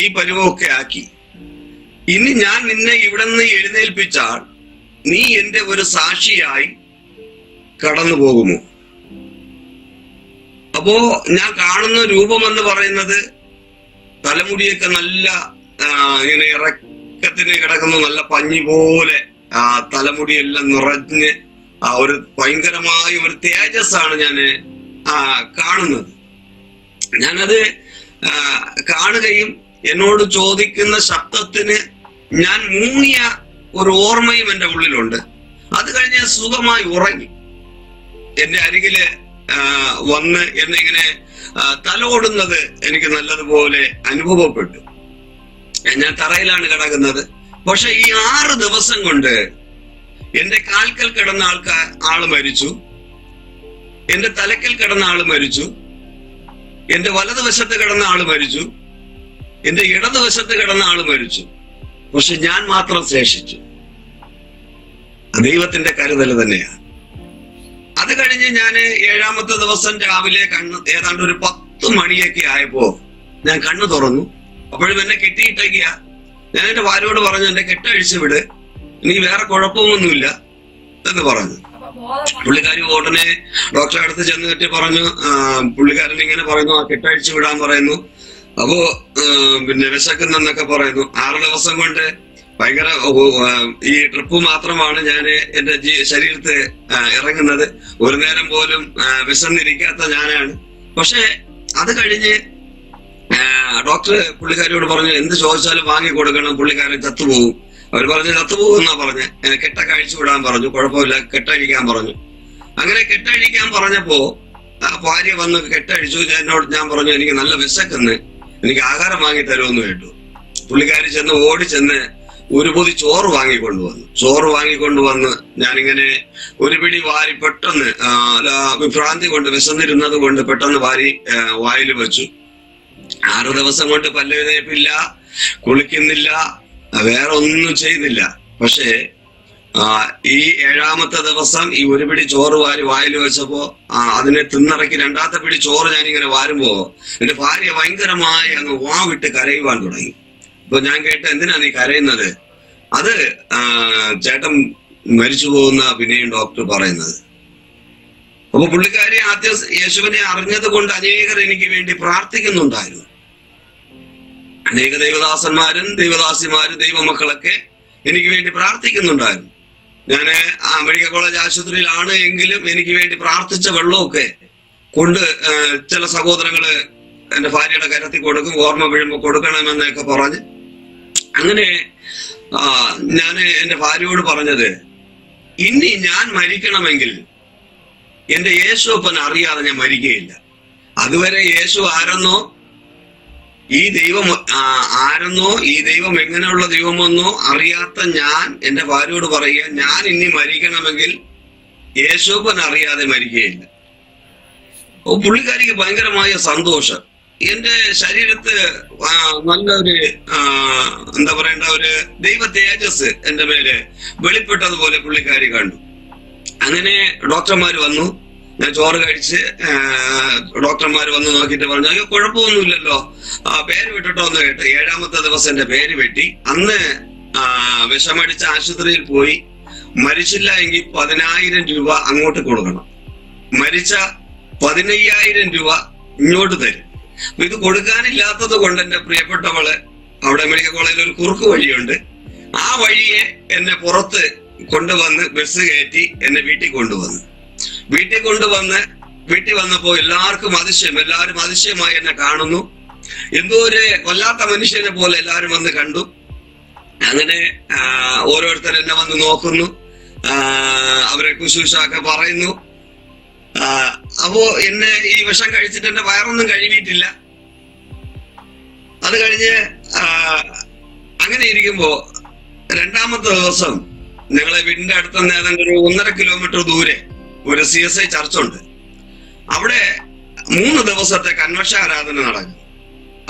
ഈ പരുവമൊക്കെ ആക്കി. ഇനി ഞാൻ നിന്നെ ഇവിടെ നിന്ന് എഴുന്നേൽപ്പിച്ചാൽ നീ എന്റെ ഒരു സാക്ഷിയായി കടന്നു പോകുമോ? അപ്പോ ഞാൻ കാണുന്ന രൂപമെന്ന് പറയുന്നത് തലമുടിയൊക്കെ നല്ല ഇങ്ങനെ ഇറക്കത്തിന് കിടക്കുന്ന നല്ല പഞ്ഞി പോലെ തലമുടിയെല്ലാം നിറഞ്ഞ് ഒരു ഭയങ്കരമായ ഒരു തേജസ്സാണ് ഞാൻ കാണുന്നത്. ഞാനത് കാണുകയും എന്നോട് ചോദിക്കുന്ന ശബ്ദത്തിന് ഞാൻ മൂങ്ങിയ ഒരു ഓർമ്മയും എന്റെ ഉള്ളിലുണ്ട്. അത് കഴിഞ്ഞ് സുഖമായി ഉറങ്ങി. എന്റെ അരികില് വന്ന് എന്നിങ്ങനെ തലോടുന്നത് എനിക്ക് നല്ലതുപോലെ അനുഭവപ്പെട്ടു. ഞാൻ തറയിലാണ് കിടക്കുന്നത്. പക്ഷെ ഈ 6 ദിവസം കൊണ്ട് എന്റെ കാൽക്കൽ കിടന്ന ആള് മരിച്ചു, എന്റെ തലക്കൽ കിടന്ന ആള് മരിച്ചു, എന്റെ വലതുവശത്ത് കിടന്ന ആള് മരിച്ചു, എന്റെ ഇടതുവശത്ത് കിടന്ന ആള് മരിച്ചു. പക്ഷെ ഞാൻ മാത്രം ശേഷിച്ചു. ദൈവത്തിന്റെ കരുതൽ തന്നെയാണ്. അത് കഴിഞ്ഞ് ഞാൻ 7ാമത്തെ ദിവസം രാവിലെ ഏതാണ്ട് ഒരു 10 മണിയൊക്കെ ആയപ്പോ ഞാൻ കണ്ണു തുറന്നു. അപ്പോഴും എന്നെ കെട്ടിയിട്ടേക്കുക. ഞാൻ എന്റെ ഭാര്യയോട് പറഞ്ഞു, എന്റെ കെട്ടഴിച്ചു വിട്, എനിക്ക് വേറെ കുഴപ്പമൊന്നുമില്ല എന്ന് പറഞ്ഞു. പുള്ളിക്കാരി ഉടനെ ഡോക്ടറെ അടുത്ത് ചെന്ന് കെട്ടി പറഞ്ഞു, പുള്ളിക്കാരൻ ഇങ്ങനെ പറയുന്നു, ആ കെട്ടഴിച്ചു വിടാൻ പറയുന്നു. അപ്പോ പിന്നെ വിശക്കുന്നൊക്കെ പറയുന്നു. 6 ദിവസം കൊണ്ട് ഭയങ്കര ഈ ട്രിപ്പ് മാത്രമാണ് ഞാൻ എന്റെ ശരീരത്ത് ഇറങ്ങുന്നത്. ഒരു നേരം പോലും വിശന്നിരിക്കാത്ത ഞാനാണ്. പക്ഷെ അത് കഴിഞ്ഞ് ഡോക്ടർ പുള്ളിക്കാരിയോട് പറഞ്ഞു, എന്ത് ചോദിച്ചാലും വാങ്ങി കൊടുക്കണം, പുള്ളിക്കാരൻ ചത്തുപോകും. അവർ പറഞ്ഞു ചത്തുപോകും എന്നാ പറഞ്ഞ്. കെട്ടൊക്കെ അഴിച്ചു വിടാൻ പറഞ്ഞു, കുഴപ്പമില്ല, കെട്ടഴിക്കാൻ പറഞ്ഞു. അങ്ങനെ കെട്ടഴിക്കാൻ പറഞ്ഞപ്പോ ഭാര്യ വന്ന് കെട്ടഴിച്ചു. ഞാൻ പറഞ്ഞു, എനിക്ക് നല്ല വിശക്കുന്ന്, എനിക്ക് ആഹാരം വാങ്ങി തരുമെന്ന് കേട്ടു. പുള്ളിക്കാരി ഓടി ചെന്ന് ഒരു പൊതി ചോറ് വാങ്ങിക്കൊണ്ടുവന്നു. ചോറ് വാങ്ങിക്കൊണ്ടുവന്ന് ഞാനിങ്ങനെ ഒരു പിടി വാരി പെട്ടെന്ന് വിഭ്രാന്തി കൊണ്ട് വിശന്നിരുന്നത് കൊണ്ട് പെട്ടെന്ന് വാരി വായിൽ വെച്ചു. 6 ദിവസം കൊണ്ട് പല്ല് തേപ്പില്ല, കുളിക്കുന്നില്ല, വേറെ ഒന്നും ചെയ്യുന്നില്ല. പക്ഷേ ഈ 7ാമത്തെ ദിവസം ഈ ഒരു പിടി ചോറ് വാരി വായിൽ വെച്ചപ്പോ അതിനെ തിന്നിറക്കി 2ാമത്തെ പിടി ചോറ് ഞാനിങ്ങനെ വാരുമ്പോ എന്റെ ഭാര്യ ഭയങ്കരമായി അങ്ങ് വിട്ട് കരയുവാൻ തുടങ്ങി. അപ്പൊ ഞാൻ കേട്ട, എന്തിനാ നീ കരയുന്നത്? അത് ചേട്ടൻ മരിച്ചു പോകുന്ന പിന്നെയും ഡോക്ടർ പറയുന്നത്. അപ്പൊ പുള്ളിക്കാരി ആദ്യം യേശുവിനെ അറിഞ്ഞത് കൊണ്ട് അനേകർ എനിക്ക് വേണ്ടി പ്രാർത്ഥിക്കുന്നുണ്ടായിരുന്നു. അനേക ദൈവദാസന്മാരും ദൈവദാസിമാരും ദൈവമക്കളൊക്കെ എനിക്ക് വേണ്ടി പ്രാർത്ഥിക്കുന്നുണ്ടായിരുന്നു. ഞാൻ മെഡിക്കൽ കോളേജ് ആശുപത്രിയിലാണ് എങ്കിലും എനിക്ക് വേണ്ടി പ്രാർത്ഥിച്ച വെള്ളമൊക്കെ കൊണ്ട് ചില സഹോദരങ്ങള് എന്റെ ഭാര്യയുടെ കരത്തിൽ കൊടുക്കും, ഓർമ്മ വീഴുമ്പോ കൊടുക്കണമെന്നൊക്കെ പറഞ്ഞ്. അങ്ങനെ ഞാൻ എന്റെ ഭാര്യയോട് പറഞ്ഞത്, ഇനി ഞാൻ മരിക്കണമെങ്കിൽ എന്റെ യേശുപ്പൻ അറിയാതെ ഞാൻ മരിക്കുകയില്ല. അതുവരെ യേശു ആരെന്നോ ഈ ദൈവം ആരെന്നോ ഈ ദൈവം എങ്ങനെയുള്ള ദൈവമെന്നോ അറിയാത്ത ഞാൻ എന്റെ ഭാര്യയോട് പറയുക, ഞാൻ ഇനി മരിക്കണമെങ്കിൽ യേശുപ്പൻ അറിയാതെ മരിക്കുകയില്ല. പുള്ളിക്കാരിക്ക് ഭയങ്കരമായ സന്തോഷം. എന്റെ ശരീരത്ത് നല്ലൊരു എന്താ പറയണ്ട ഒരു ദൈവ തേജസ് എന്റെ മേലെ വെളിപ്പെട്ടതുപോലെ പുള്ളിക്കാരി കണ്ടു. അങ്ങനെ ഡോക്ടർമാര് വന്നു. ഞാൻ ചോറ് കഴിച്ച് ഡോക്ടർമാര് വന്ന് നോക്കിയിട്ട് പറഞ്ഞു, അയ്യോ കുഴപ്പമൊന്നുമില്ലല്ലോ, പേര് വിട്ടിട്ടോ എന്ന് കേട്ട് 7ാമത്തെ ദിവസം എന്റെ പേര് വെട്ടി. അന്ന് വിഷമടിച്ച ആശുപത്രിയിൽ പോയി മരിച്ചില്ല എങ്കിൽ 10,000 രൂപ അങ്ങോട്ട് കൊടുക്കണം, മരിച്ച 15,000 രൂപ ഇങ്ങോട്ട് തരും. അപ്പൊ ഇത് കൊടുക്കാനില്ലാത്തത് കൊണ്ട് എന്റെ പ്രിയപ്പെട്ടവള് അവിടെ മെഡിക്കൽ കോളേജിൽ ഒരു കുറുക്ക് വഴിയുണ്ട്, ആ വഴിയെ എന്നെ പുറത്ത് കൊണ്ടുവന്ന് ബസ് കയറ്റി എന്നെ വീട്ടിൽ കൊണ്ടുവന്നു. വീട്ടിൽ വന്നപ്പോ എല്ലാവർക്കും എല്ലാവരും അതിശയമായി എന്നെ കാണുന്നു. എന്തോ ഒരു കൊല്ലാത്ത മനുഷ്യനെ പോലെ എല്ലാവരും വന്ന് കണ്ടു. അങ്ങനെ ഓരോരുത്തർ എന്നെ വന്ന് നോക്കുന്നു, അവരെ കുശൂഷൊക്കെ പറയുന്നു. അപ്പോ എന്നെ ഈ വിഷം കഴിച്ചിട്ട് എന്റെ വയറൊന്നും കഴുകിയിട്ടില്ല. അത് കഴിഞ്ഞ് അങ്ങനെ ഇരിക്കുമ്പോ രണ്ടാമത്തെ ദിവസം ഞങ്ങളെ വീടിന്റെ അടുത്ത് ഏതാണ്ട് ഒരു 1.5 കിലോമീറ്റർ ദൂരെ ഒരു CSI ചർച്ചുണ്ട്. അവിടെ 3 ദിവസത്തെ കൺവെൻഷൻ ആരാധന നടക്കും.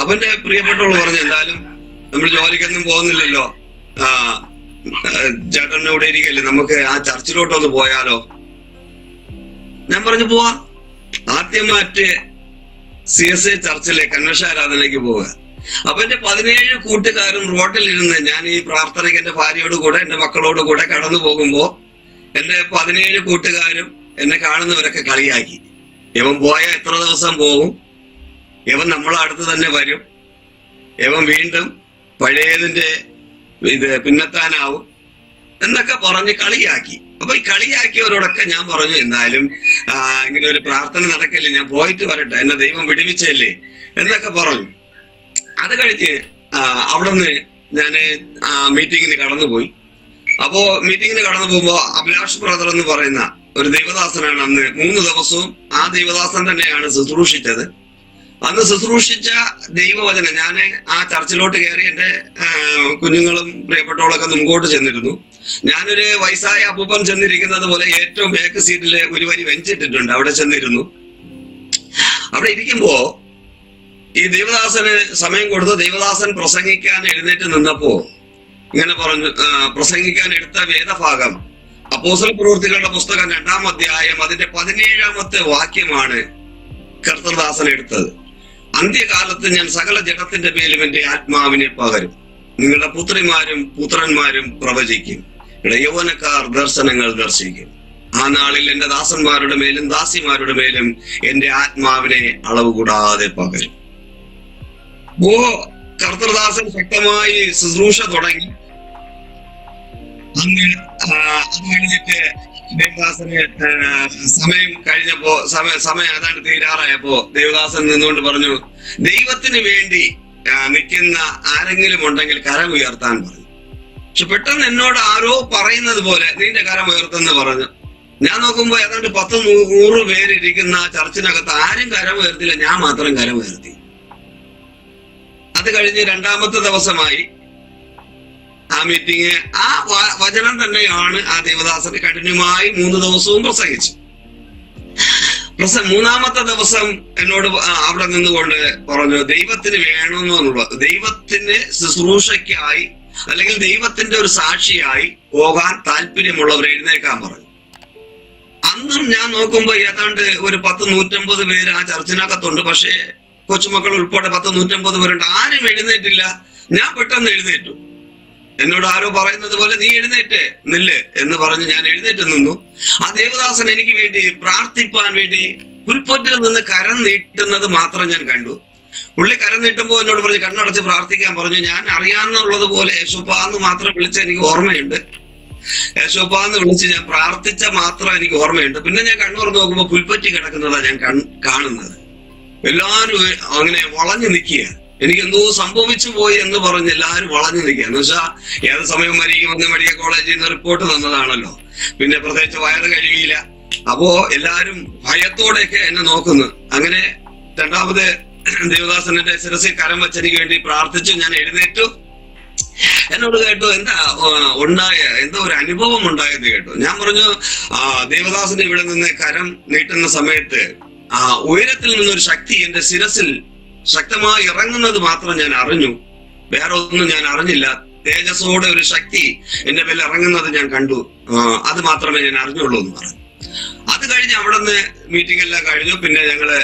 അപ്പൊ എന്റെ പ്രിയപ്പെട്ടവൾ പറഞ്ഞു, എന്തായാലും നമ്മൾ ജോലിക്കൊന്നും പോകുന്നില്ലല്ലോ, ചേട്ടൻ്റെ ഇവിടെ ഇരിക്കല്ലേ, നമുക്ക് ആ ചർച്ചിലോട്ടൊന്ന് പോയാലോ? ഞാൻ പറഞ്ഞു പോവാ. ആദ്യമായിട്ട് CSI ചർച്ചിലെ കൺവെൻഷൻ ആരാധനയ്ക്ക് പോവുക. അപ്പൊ എന്റെ 17 കൂട്ടുകാരും റോട്ടിൽ ഇരുന്ന് ഞാൻ ഈ പ്രാർത്ഥനയ്ക്ക് എന്റെ ഭാര്യയോട് കൂടെ എന്റെ മക്കളോട് കൂടെ കടന്നു പോകുമ്പോ എന്റെ 17 കൂട്ടുകാരും എന്നെ കാണുന്നവരൊക്കെ കളിയാക്കി. ഇവൻ പോയാൽ എത്ര ദിവസം പോകും, ഇവൻ നമ്മളെ അടുത്ത് തന്നെ വരും, ഇവൻ വീണ്ടും പഴയതിന്റെ പിന്നെത്താനാവും എന്നൊക്കെ പറഞ്ഞ് കളിയാക്കി. അപ്പൊ ഈ കളിയാക്കിയവരോടൊക്കെ ഞാൻ പറഞ്ഞു, എന്തായാലും ഇങ്ങനെ ഒരു പ്രാർത്ഥന നടക്കില്ലേ, ഞാൻ പോയിട്ട് വരട്ടെ, എന്നെ ദൈവം വിടുവിച്ചല്ലേ എന്നൊക്കെ പറഞ്ഞു. അത് കഴിഞ്ഞ് അവിടുന്ന് ഞാന് മീറ്റിങ്ങിന് കടന്നുപോയി. അപ്പോ മീറ്റിങ്ങിന് കടന്നു പോകുമ്പോ അഭിലാഷ് ബ്രദർ എന്ന് പറയുന്ന ഒരു ദൈവദാസനാണ് അന്ന് 3 ദിവസവും ആ ദൈവദാസൻ തന്നെയാണ് ശുശ്രൂഷിച്ചത്. അന്ന് ശുശ്രൂഷിച്ച ദൈവവചനം, ഞാന് ആ ചർച്ചിലോട്ട് കയറി എന്റെ കുഞ്ഞുങ്ങളും പ്രിയപ്പെട്ടവളൊക്കെ മുമ്പോട്ട് ചെന്നിരുന്നു. ഞാനൊരു വയസ്സായ അപ്പൂപ്പൻ ചെന്നിരിക്കുന്നത് പോലെ ഏറ്റവും ബാക്ക് സീറ്റില് ഒരു വരി വെഞ്ചിട്ടിട്ടുണ്ട്, അവിടെ ചെന്നിരുന്നു. അവിടെ ഇരിക്കുമ്പോ ഈ ദൈവദാസന് സമയം കൊടുത്ത് ദൈവദാസൻ പ്രസംഗിക്കാൻ എഴുന്നേറ്റ് നിന്നപ്പോ ഇങ്ങനെ പറഞ്ഞു, പ്രസംഗിക്കാൻ എടുത്ത വേദഭാഗം അപ്പോസ്തല പ്രവൃത്തികളുടെ പുസ്തകം 2-ാം അധ്യായം അതിന്റെ 17-ാമത്തെ വാക്യമാണ് കർത്തൃദാസൻ എടുത്തത്. അന്ത്യകാലത്ത് ഞാൻ സകല ജഡത്തിന്റെ മേലും എന്റെ ആത്മാവിനെ പകരും, നിങ്ങളുടെ പുത്രിമാരും പുത്രന്മാരും പ്രവചിക്കും, യൗവനക്കാർ ദർശനങ്ങൾ ദർശിക്കും. ആ നാളിൽ എന്റെ ദാസന്മാരുടെ മേലും ദാസിമാരുടെ മേലും എന്റെ ആത്മാവിനെ അളവ് കൂടാതെ പകരും. കർത്തൃദാസൻ ശക്തമായി ശുശ്രൂഷ തുടങ്ങി. അന്ന് അത് കഴിഞ്ഞിട്ട് ദേവദാസന് സമയം കഴിഞ്ഞപ്പോ സമയം ഏതാണ്ട് തീരാറായപ്പോ ദേവദാസൻ നിന്നുകൊണ്ട് പറഞ്ഞു, ദൈവത്തിന് വേണ്ടി നിൽക്കുന്ന ആരെങ്കിലും ഉണ്ടെങ്കിൽ കരം ഉയർത്താൻ പറഞ്ഞു. പക്ഷെ പെട്ടെന്ന് എന്നോട് ആരോ പറയുന്നത് പോലെ നിന്റെ കരം ഉയർത്തെന്ന് പറഞ്ഞു. ഞാൻ നോക്കുമ്പോ ഏതാണ്ട് 10-100 പേരിരിക്കുന്ന ചർച്ചിനകത്ത് ആരും കരം ഉയർത്തില്ല, ഞാൻ മാത്രം കരം ഉയർത്തി. അത് കഴിഞ്ഞ് 2-ാമത്തെ ദിവസമായി ആ മീറ്റിംഗ്. ആ വചനം തന്നെയാണ് ആ ദേവദാസന് കഠിനമായി 3 ദിവസവും പ്രസംഗിച്ചു. 3-ാമത്തെ ദിവസം എന്നോട് അവിടെ നിന്നുകൊണ്ട് പറഞ്ഞു, ദൈവത്തിന് വേണമെന്നുള്ളത്, ദൈവത്തിന് ശുശ്രൂഷയ്ക്കായി അല്ലെങ്കിൽ ദൈവത്തിന്റെ ഒരു സാക്ഷിയായി പോകാൻ താല്പര്യമുള്ളവർ എഴുന്നേക്കാൻ പറഞ്ഞു. അന്നും ഞാൻ നോക്കുമ്പോ ഏതാണ്ട് ഒരു 100-150 പേര് ആ ചർച്ചിനകത്തുണ്ട്. പക്ഷേ കൊച്ചുമക്കൾ ഉൾപ്പെടെ 100-150 പേരുണ്ട്. ആരും എഴുന്നേറ്റില്ല. ഞാൻ പെട്ടെന്ന് എഴുന്നേറ്റു. എന്നോട് ആരോ പറയുന്നത് പോലെ നീ എഴുന്നേറ്റ് നില്ല് എന്ന് പറഞ്ഞ് ഞാൻ എഴുന്നേറ്റ് നിന്നു. ആ ദേവദാസൻ എനിക്ക് വേണ്ടി പ്രാർത്ഥിപ്പാൻ വേണ്ടി പുൽപ്പൊറ്റിൽ നിന്ന് കരം നീട്ടുന്നത് മാത്രം ഞാൻ കണ്ടു. പുള്ളി കരം നീട്ടുമ്പോ എന്നോട് പറഞ്ഞ് കണ്ണടച്ച് പ്രാർത്ഥിക്കാൻ പറഞ്ഞു. ഞാൻ അറിയാവുന്നുള്ളത് പോലെ യേശുപ്പാന്ന് മാത്രം വിളിച്ച എനിക്ക് ഓർമ്മയുണ്ട്. യേശുപ്പാന്ന് വിളിച്ച് ഞാൻ പ്രാർത്ഥിച്ച മാത്രം എനിക്ക് ഓർമ്മയുണ്ട്. പിന്നെ ഞാൻ കണ്ണു തുറന്ന് നോക്കുമ്പോ പുൽപ്പറ്റി കിടക്കുന്നതാണ് ഞാൻ കാണുന്നത്. എല്ലാവരും അങ്ങനെ വളഞ്ഞു നിൽക്കുക. എനിക്ക് എന്തോ സംഭവിച്ചു പോയി എന്ന് പറഞ്ഞ് എല്ലാവരും വളഞ്ഞു നിൽക്കുക. എന്ന് വെച്ചാൽ ഏത് സമയം മരിക്കുമെന്ന് മെഡിക്കൽ കോളേജിൽ നിന്ന് റിപ്പോർട്ട് തന്നതാണല്ലോ. പിന്നെ പ്രത്യേകിച്ച് വയറ് കഴിയില്ല. അപ്പോ എല്ലാരും ഭയത്തോടെയൊക്കെ എന്നെ നോക്കുന്നു. അങ്ങനെ 2-ാമത് ദേവദാസന്റെ ശിരസിൽ കരം വെച്ചെനിക്ക് വേണ്ടി പ്രാർത്ഥിച്ചു. ഞാൻ എഴുന്നേറ്റു. എന്നോട് കേട്ടു, എന്താ എന്തോ ഒരു അനുഭവം ഉണ്ടായത് കേട്ടു. ഞാൻ പറഞ്ഞു, ദേവദാസന് ഇവിടെ നിന്ന് കരം നീട്ടുന്ന സമയത്ത് ഉയരത്തിൽ നിന്നൊരു ശക്തി എന്റെ ശിരസിൽ ശക്തമായി ഇറങ്ങുന്നത് മാത്രം ഞാൻ അറിഞ്ഞു, വേറെ ഒന്നും ഞാൻ അറിഞ്ഞില്ല. തേജസ്സോടെ ഒരു ശക്തി എന്റെ മേൽ ഇറങ്ങുന്നത് ഞാൻ കണ്ടു, അത് മാത്രമേ ഞാൻ അറിഞ്ഞുള്ളൂ എന്ന് പറഞ്ഞു. അത് കഴിഞ്ഞ് അവിടെ നിന്ന് മീറ്റിംഗ് എല്ലാം കഴിഞ്ഞു. പിന്നെ ഞങ്ങള്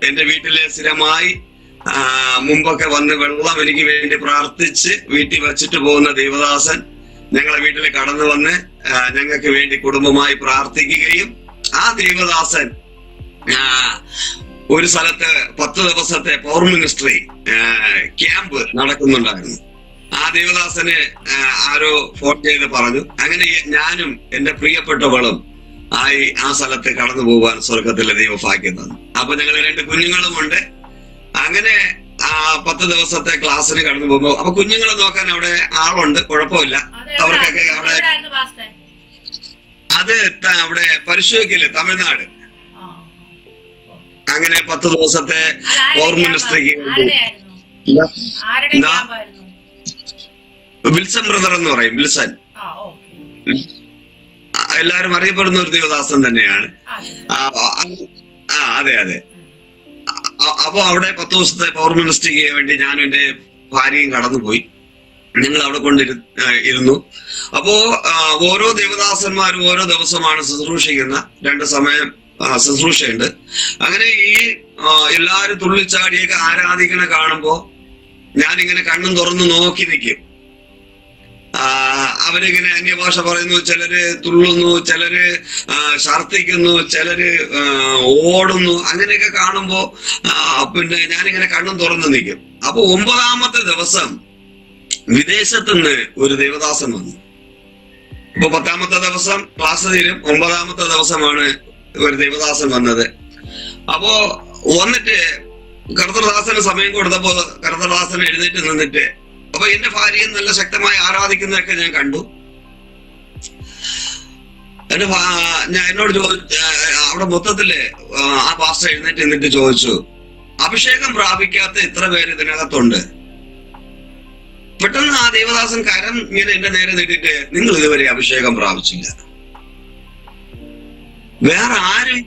എന്റെ വീട്ടിലെ സ്ഥിരമായി മുമ്പൊക്കെ വന്ന് വെള്ളം എനിക്ക് വേണ്ടി പ്രാർത്ഥിച്ച് വീട്ടിൽ വച്ചിട്ട് പോകുന്ന ദേവദാസൻ ഞങ്ങളെ വീട്ടിൽ കടന്നു വന്ന് ഞങ്ങൾക്ക് വേണ്ടി കുടുംബമായി പ്രാർത്ഥിക്കുകയും ആ ദേവദാസൻ ഒരു സ്ഥലത്ത് 10 ദിവസത്തെ പവർ മിനിസ്ട്രി ക്യാമ്പ് നടക്കുന്നുണ്ടായിരുന്നു. ആ ദേവദാസന് ആരോ ഫോൺ ചെയ്ത് പറഞ്ഞു. അങ്ങനെ ഞാനും എന്റെ പ്രിയപ്പെട്ടവളും ആയി ആ സ്ഥലത്ത് കടന്നു പോകാൻ സ്വർഗത്തിലെ ദൈവഭാഗ്യം തന്നു. അപ്പൊ ഞങ്ങൾ 2 കുഞ്ഞുങ്ങളുമുണ്ട്. അങ്ങനെ 10 ദിവസത്തെ ക്ലാസ്സിന് കടന്നു പോകുമ്പോ അപ്പൊ കുഞ്ഞുങ്ങളെ നോക്കാൻ അവിടെ ആളുണ്ട്, കുഴപ്പമില്ല. അവർക്കൊക്കെ അവിടെ അത് അവിടെ പരിശോധിക്കില്ലേ, തമിഴ്നാട്. അങ്ങനെ 10 ദിവസത്തെ പവർ മിനിസ്ട്രിക്ക് വിൽസൺ ബ്രദർ എന്ന് പറയും. വിൽസൺ എല്ലാരും അറിയപ്പെടുന്ന ഒരു ദേവദാസൻ തന്നെയാണ്. അതെ അതെ. അപ്പൊ അവിടെ 10 ദിവസത്തെ പവർ മിനിസ്ട്രിക്ക് വേണ്ടി ഞാനും എന്റെ ഭാര്യയും കടന്നുപോയി. ഞങ്ങൾ അവിടെ കൊണ്ടിരുന്നു. അപ്പോ ഓരോ ദേവദാസന്മാരും ഓരോ ദിവസമാണ് ശുശ്രൂഷിക്കുന്ന, 2 സമയം ശുശ്രൂഷയുണ്ട്. അങ്ങനെ ഈ എല്ലാരും തുള്ളിച്ചാടിയൊക്കെ ആരാധിക്കണ കാണുമ്പോ ഞാനിങ്ങനെ കണ്ണും തുറന്ന് നോക്കി നിൽക്കും. അവരിങ്ങനെ അന്യഭാഷ പറയുന്നു, ചിലര് തുള്ളുന്നു, ചിലര് ശർദ്ദിക്കുന്നു, ചിലര് ഓടുന്നു. അങ്ങനെയൊക്കെ കാണുമ്പോ പിന്നെ ഞാനിങ്ങനെ കണ്ണും തുറന്ന് നിൽക്കും. അപ്പൊ 9ാമത്തെ ദിവസം വിദേശത്തുനിന്ന് ഒരു ദേവദാസൻ വന്നു. ഇപ്പൊ 10ാമത്തെ ദിവസം ക്ലാസ് തീരും, 9ാമത്തെ ദിവസമാണ് ഒരു ദേവദാസൻ വന്നത്. അപ്പോ വന്നിട്ട് കർത്തൃദാസന് സമയം കൊടുത്തപ്പോ കർത്തൃദാസൻ എഴുന്നേറ്റ് നിന്നിട്ട്, അപ്പൊ എന്റെ ഭാര്യയും നല്ല ശക്തമായി ആരാധിക്കുന്നതൊക്കെ ഞാൻ കണ്ടു. എന്നോട് അവിടെ മൊത്തത്തില് ആ പാസ്റ്റർ എഴുന്നേറ്റ് നിന്നിട്ട് ചോദിച്ചു, അഭിഷേകം പ്രാപിക്കാത്ത എത്ര പേര് ഇതിനകത്തുണ്ട്? പെട്ടെന്ന് ആ ദേവദാസൻ കരം ഇങ്ങനെ എന്റെ നേരെ നീട്ടിട്ട്, നിങ്ങൾ ഇതുവരെ അഭിഷേകം പ്രാപിച്ചില്ല, വേറെ ആരും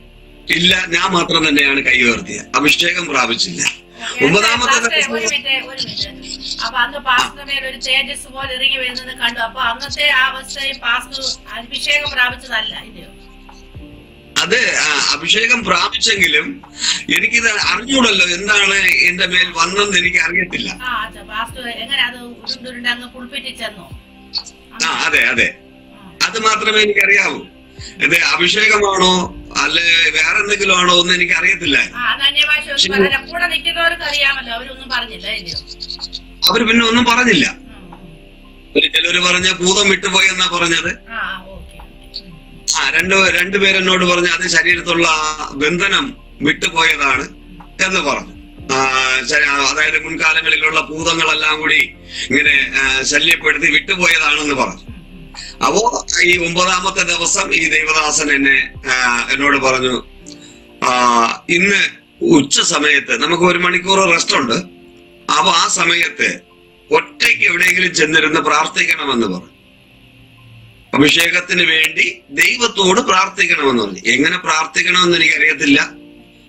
ഇല്ല, ഞാൻ മാത്രം തന്നെയാണ് കൈ ഉയർത്തിയ, അഭിഷേകം പ്രാപിച്ചില്ല. 9ാമത്തെ അപ്പൊ അന്ന് പാസ്റ്ററിന്റെ മേൽ ഒരു തേജസ് പോലെ ഇറങ്ങി വരുന്നത് കണ്ടു. അപ്പൊ അന്നത്തെ ആ അവസ്ഥയിൽ പാസ്റ്റർ അഭിഷേകം പ്രാപിച്ചതല്ല, ഇല്ലയോ? അത് അഭിഷേകം പ്രാപിച്ചെങ്കിലും എനിക്കിത് അറിഞ്ഞൂടല്ലോ, എന്താണ് എന്റെ മേൽ വന്നെന്ന് എനിക്ക് അറിയത്തില്ല. അതെ അതെ, അത് മാത്രമേ എനിക്കറിയാവൂ. ഇത് അഭിഷേകമാണോ അല്ലെ വേറെ എന്തെങ്കിലും ആണോ എന്ന് എനിക്ക് അറിയത്തില്ല. അവര് പിന്നെ ഒന്നും പറഞ്ഞില്ല. ചിലര് പറഞ്ഞ ഭൂതം വിട്ടുപോയെന്നാ പറഞ്ഞത്. രണ്ടുപേരെന്നോട് പറഞ്ഞു അത് ശരീരത്തുള്ള ബന്ധനം വിട്ടുപോയതാണ് എന്ന് പറഞ്ഞു. അതായത് മുൻകാലങ്ങളിലുള്ള ഭൂതങ്ങളെല്ലാം കൂടി ഇങ്ങനെ ശല്യപ്പെടുത്തി വിട്ടുപോയതാണെന്ന് പറഞ്ഞു. അപ്പോ ഈ 9ാമത്തെ ദിവസം ഈ ദേവദാസൻ എന്നോട് പറഞ്ഞു, ഇന്ന് ഉച്ച സമയത്ത് നമുക്ക് 1 മണിക്കൂർ റെസ്റ്റ് ഉണ്ട്, അപ്പൊ ആ സമയത്ത് ഒറ്റയ്ക്ക് എവിടെയെങ്കിലും ചെന്നിരുന്ന് പ്രാർത്ഥിക്കണമെന്ന് പറഞ്ഞു. അഭിഷേകത്തിന് വേണ്ടി ദൈവത്തോട് പ്രാർത്ഥിക്കണമെന്ന് പറഞ്ഞു. എങ്ങനെ പ്രാർത്ഥിക്കണമെന്ന് എനിക്കറിയത്തില്ല.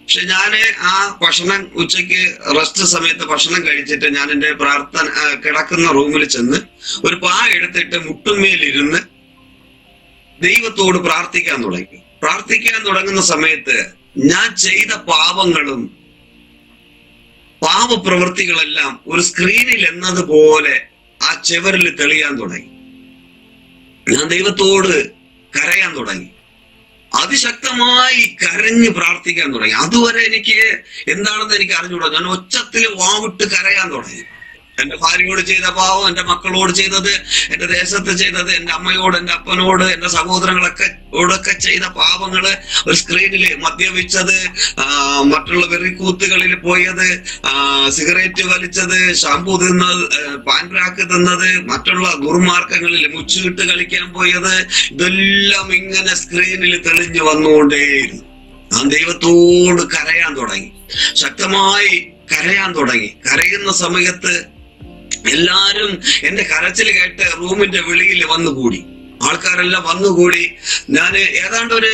പക്ഷെ ഞാന് ആ ഭക്ഷണം ഉച്ചയ്ക്ക് റെസ്റ്റ് സമയത്ത് ഭക്ഷണം കഴിച്ചിട്ട് ഞാൻ എന്റെ കിടക്കുന്ന റൂമിൽ ചെന്ന് ഒരു പാ എടുത്തിട്ട് മുട്ടുമേലിരുന്ന് ദൈവത്തോട് പ്രാർത്ഥിക്കാൻ തുടങ്ങി. പ്രാർത്ഥിക്കാൻ തുടങ്ങുന്ന സമയത്ത് ഞാൻ ചെയ്ത പാപങ്ങളും പാപപ്രവൃത്തികളെല്ലാം ഒരു സ്ക്രീനിൽ എന്നതുപോലെ ആ ചെവരിൽ തെളിയാൻ തുടങ്ങി. ഞാൻ ദൈവത്തോട് കരയാൻ തുടങ്ങി, അതിശക്തമായി കരഞ്ഞ് പ്രാർത്ഥിക്കാൻ തുടങ്ങി. അതുവരെ എനിക്ക് എന്താണെന്ന് എനിക്ക് അറിഞ്ഞുകൂടാ. ഞാൻ ഒച്ചത്തിൽ വാവിട്ട് കരയാൻ തുടങ്ങി. എന്റെ ഭാര്യയോട് ചെയ്ത പാവം, എന്റെ മക്കളോട് ചെയ്തത്, എന്റെ ദേശത്ത് ചെയ്തത്, എന്റെ അമ്മയോട്, എന്റെ അപ്പനോട്, എന്റെ സഹോദരങ്ങളൊക്കെ ചെയ്ത പാപങ്ങള് ഒരു സ്ക്രീനില്, മദ്യപിച്ചത്, മറ്റുള്ള വെറിക്കൂത്തുകളിൽ പോയത്, സിഗരറ്റ് വലിച്ചത്, ഷാമ്പൂ തിന്നത്, പാൻപ്രാക്ക് തിന്നത്, മറ്റുള്ള ദുർമാർഗങ്ങളിൽ മുച്ചുകിട്ട് കളിക്കാൻ പോയത്, ഇതെല്ലാം ഇങ്ങനെ സ്ക്രീനിൽ തെളിഞ്ഞു വന്നുകൊണ്ടേയിരുന്നു. ഞാൻ ദൈവത്തോട് കരയാൻ തുടങ്ങി, ശക്തമായി കരയാൻ തുടങ്ങി. കരയുന്ന സമയത്ത് എല്ലാരും എന്റെ കരച്ചിൽ കേട്ട് റൂമിന്റെ വെളിയിൽ വന്നുകൂടി. ആൾക്കാരെല്ലാം വന്നുകൂടി. ഞാൻ ഏതാണ്ട് ഒരു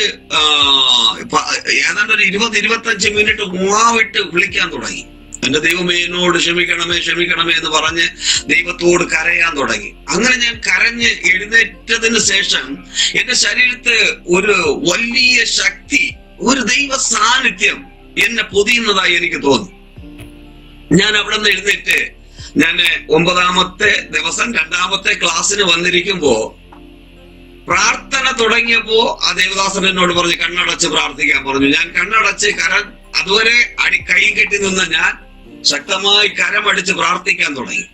20-25 മിനിറ്റ് മൂവാവിട്ട് വിളിക്കാൻ തുടങ്ങി. എന്റെ ദൈവമേ, എന്നോട് ക്ഷമിക്കണമേ ക്ഷമിക്കണമേ എന്ന് പറഞ്ഞ് ദൈവത്തോട് കരയാൻ തുടങ്ങി. അങ്ങനെ ഞാൻ കരഞ്ഞ് എഴുന്നേറ്റതിന് ശേഷം എന്റെ ശരീരത്ത് ഒരു വലിയ ശക്തി, ഒരു ദൈവ സാന്നിധ്യം എന്നെ പൊതിയുന്നതായി എനിക്ക് തോന്നി. ഞാൻ അവിടെ നിന്ന് എഴുന്നേറ്റ് ഞാൻ 9ാമത്തെ ദിവസം 2ാമത്തെ ക്ലാസ്സിന് വന്നിരിക്കുമ്പോ പ്രാർത്ഥന തുടങ്ങിയപ്പോ ആ ദേവദാസൻ എന്നോട് പറഞ്ഞു കണ്ണടച്ച് പ്രാർത്ഥിക്കാൻ പറഞ്ഞു. ഞാൻ കണ്ണടച്ച് അതുവരെ കൈ കെട്ടി നിന്ന ഞാൻ ശക്തമായി കരമടിച്ച് പ്രാർത്ഥിക്കാൻ തുടങ്ങി.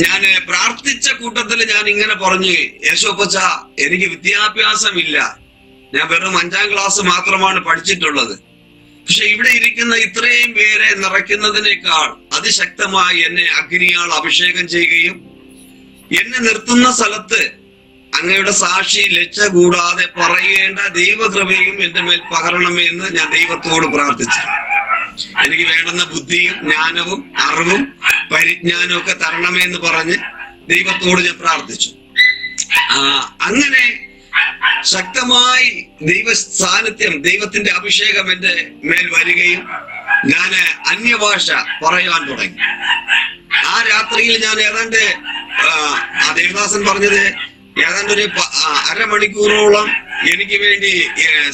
ഞാൻ പ്രാർത്ഥിച്ച കൂട്ടത്തിൽ ഞാൻ ഇങ്ങനെ പറഞ്ഞു, യേശോപ്പച്ച, എനിക്ക് വിദ്യാഭ്യാസമില്ല, ഞാൻ വെറും 5ാം ക്ലാസ് മാത്രമാണ് പഠിച്ചിട്ടുള്ളത്. പക്ഷെ ഇവിടെ ഇരിക്കുന്ന ഇത്രയും പേരെ നിറയ്ക്കുന്നതിനേക്കാൾ അതിശക്തമായി എന്നെ അഗ്നിയാൽ അഭിഷേകം ചെയ്യുകയും എന്നെ നിർത്തുന്ന സ്ഥലത്ത് അങ്ങയുടെ സാക്ഷി ലജ്ജ കൂടാതെ പറയേണ്ട ദൈവകൃപയും എന്റെ മേൽ പകരണമേ എന്ന് ഞാൻ ദൈവത്തോട് പ്രാർത്ഥിച്ചു. എനിക്ക് വേണ്ടുന്ന ബുദ്ധിയും ജ്ഞാനവും അറിവും പരിജ്ഞാനവും ഒക്കെ തരണമേ എന്ന് പറഞ്ഞ് ദൈവത്തോട് ഞാൻ പ്രാർത്ഥിച്ചു. അങ്ങനെ ശക്തമായി ദൈവ സാന്നിധ്യം, ദൈവത്തിന്റെ അഭിഷേകം എന്റെ മേൽ വരികയും ഞാൻ അന്യഭാഷ പറയാൻ തുടങ്ങി. ആ രാത്രിയിൽ ഞാൻ ഏതാണ്ട് ആ ദേവദാസൻ പറഞ്ഞത് ഏതാണ്ട് ഒരു അരമണിക്കൂറോളം എനിക്ക് വേണ്ടി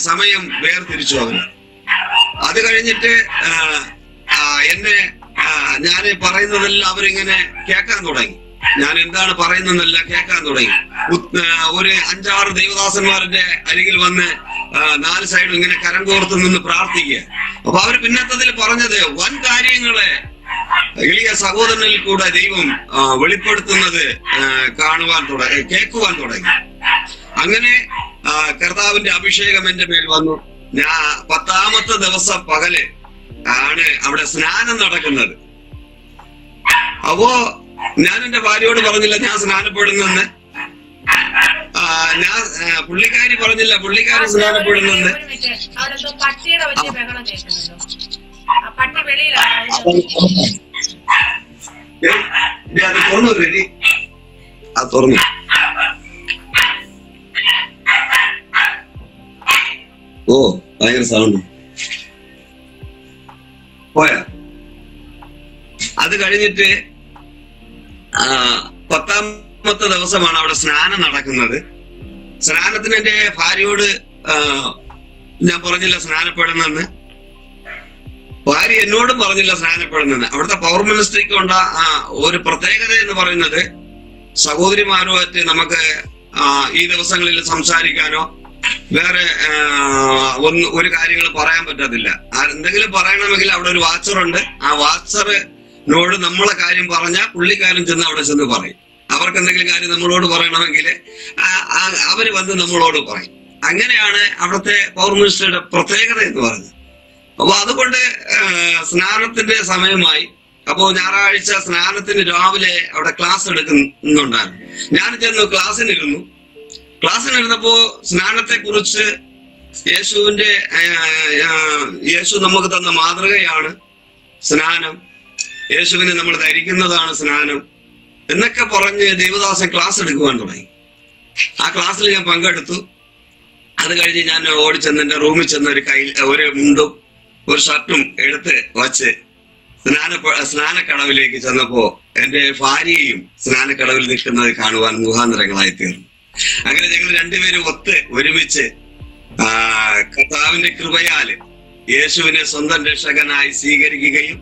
സമയം വേർതിരിച്ചു അവന്. അത് കഴിഞ്ഞിട്ട് എന്നെ ഞാൻ പറയുന്നതെല്ലാം അവരിങ്ങനെ കേൾക്കാൻ തുടങ്ങി. ഞാൻ എന്താണ് പറയുന്നതെന്നല്ല കേൾക്കാൻ തുടങ്ങി. ഒരു 5-6 ദേവദാസന്മാരുടെ അരികിൽ വന്ന് 4 സൈഡും ഇങ്ങനെ കരം കോർത്ത് നിന്ന് പ്രാർത്ഥിക്കുക. അപ്പൊ അവര് പിന്നത്തതിൽ പറഞ്ഞത് വൻ കാര്യങ്ങളെ എളിയ സഹോദരനിൽ കൂടെ ദൈവം വെളിപ്പെടുത്തുന്നത് കേൾക്കുവാൻ തുടങ്ങി. അങ്ങനെ കർത്താവിന്റെ അഭിഷേകം എന്റെ മേൽ വന്നു. ഞാൻ 10ാമത്തെ ദിവസം പകല് ആണ് അവിടെ സ്നാനം നടക്കുന്നത്. അപ്പോ ഞാൻ എന്റെ ഭാര്യയോട് പറഞ്ഞില്ല ഞാൻ സ്നാനപ്പെടുന്നെന്ന്. ഞാൻ പുള്ളിക്കാരി പറഞ്ഞില്ല പുള്ളിക്കാരി സ്നാനപ്പെടുന്നെന്ന്. അത് തുറന്നു റെഡി, അത് തുറന്നു. ഓ ഭയങ്കര സൗണ്ട് പോയാ. അത് കഴിഞ്ഞിട്ട് 10ാമത്തെ ദിവസമാണ് അവിടെ സ്നാനം നടക്കുന്നത്. സ്നാനത്തിന് എന്റെ ഭാര്യയോട് ഞാൻ പറഞ്ഞില്ല സ്നാനപ്പെടുന്നെന്ന്. ഭാര്യ എന്നോടും പറഞ്ഞില്ല സ്നാനപ്പെടുന്നെന്ന്. അവിടുത്തെ പവർ മിനിസ്ട്രിക്ക് കൊണ്ട ഒരു പ്രത്യേകത എന്ന് പറയുന്നത് സഹോദരിമാരുമായിട്ട് നമുക്ക് ഈ ദിവസങ്ങളിൽ സംസാരിക്കാനോ വേറെ ഒരു കാര്യങ്ങൾ പറയാൻ പറ്റത്തില്ല. എന്തെങ്കിലും പറയണമെങ്കിൽ അവിടെ ഒരു വാച്ചറുണ്ട്. ആ വാച്ചറിനോട് നമ്മളെ കാര്യം പറഞ്ഞാൽ പുള്ളിക്കാരൻ ചെന്ന് അവിടെ ചെന്ന് പറയും. അവർക്ക് എന്തെങ്കിലും കാര്യം നമ്മളോട് പറയണമെങ്കിൽ അവര് വന്ന് നമ്മളോട് പറയും. അങ്ങനെയാണ് അവിടുത്തെ പവർ മിനിസ്ട്രിയുടെ പ്രത്യേകത എന്ന് പറയുന്നത്. അപ്പൊ അതുകൊണ്ട് സ്നാനത്തിന്റെ സമയമായി. അപ്പോ ഞായറാഴ്ച സ്നാനത്തിന് രാവിലെ അവിടെ ക്ലാസ് എടുക്കുന്നുണ്ടായിരുന്നു. ഞാൻ ചെന്ന് ക്ലാസ്സിനിരുന്നപ്പോ സ്നാനത്തെ കുറിച്ച് യേശു നമുക്ക് തന്ന മാതൃകയാണ് സ്നാനം, യേശുവിനെ നമ്മൾ ധരിക്കുന്നതാണ് സ്നാനം എന്നൊക്കെ പറഞ്ഞ് ദേവദാസൻ ക്ലാസ് എടുക്കുവാൻ തുടങ്ങി. ആ ക്ലാസ്സിൽ ഞാൻ പങ്കെടുത്തു. അത് കഴിഞ്ഞ് ഞാൻ ഓടിച്ചെന്ന് എന്റെ റൂമിൽ ചെന്ന് ഒരു മുണ്ടും ഒരു ഷർട്ടും എടുത്ത് വച്ച് സ്നാനക്കടവിലേക്ക് ചെന്നപ്പോ എന്റെ ഭാര്യയും സ്നാനക്കടവിൽ നിൽക്കുന്നത് കാണുവാൻ മുഖാന്തരങ്ങളായി തീർന്നു. അങ്ങനെ ഞങ്ങൾ രണ്ടുപേരും ഒരുമിച്ച് കർത്താവിന്റെ കൃപയാല് യേശുവിനെ സ്വന്തം രക്ഷകനായി സ്വീകരിക്കുകയും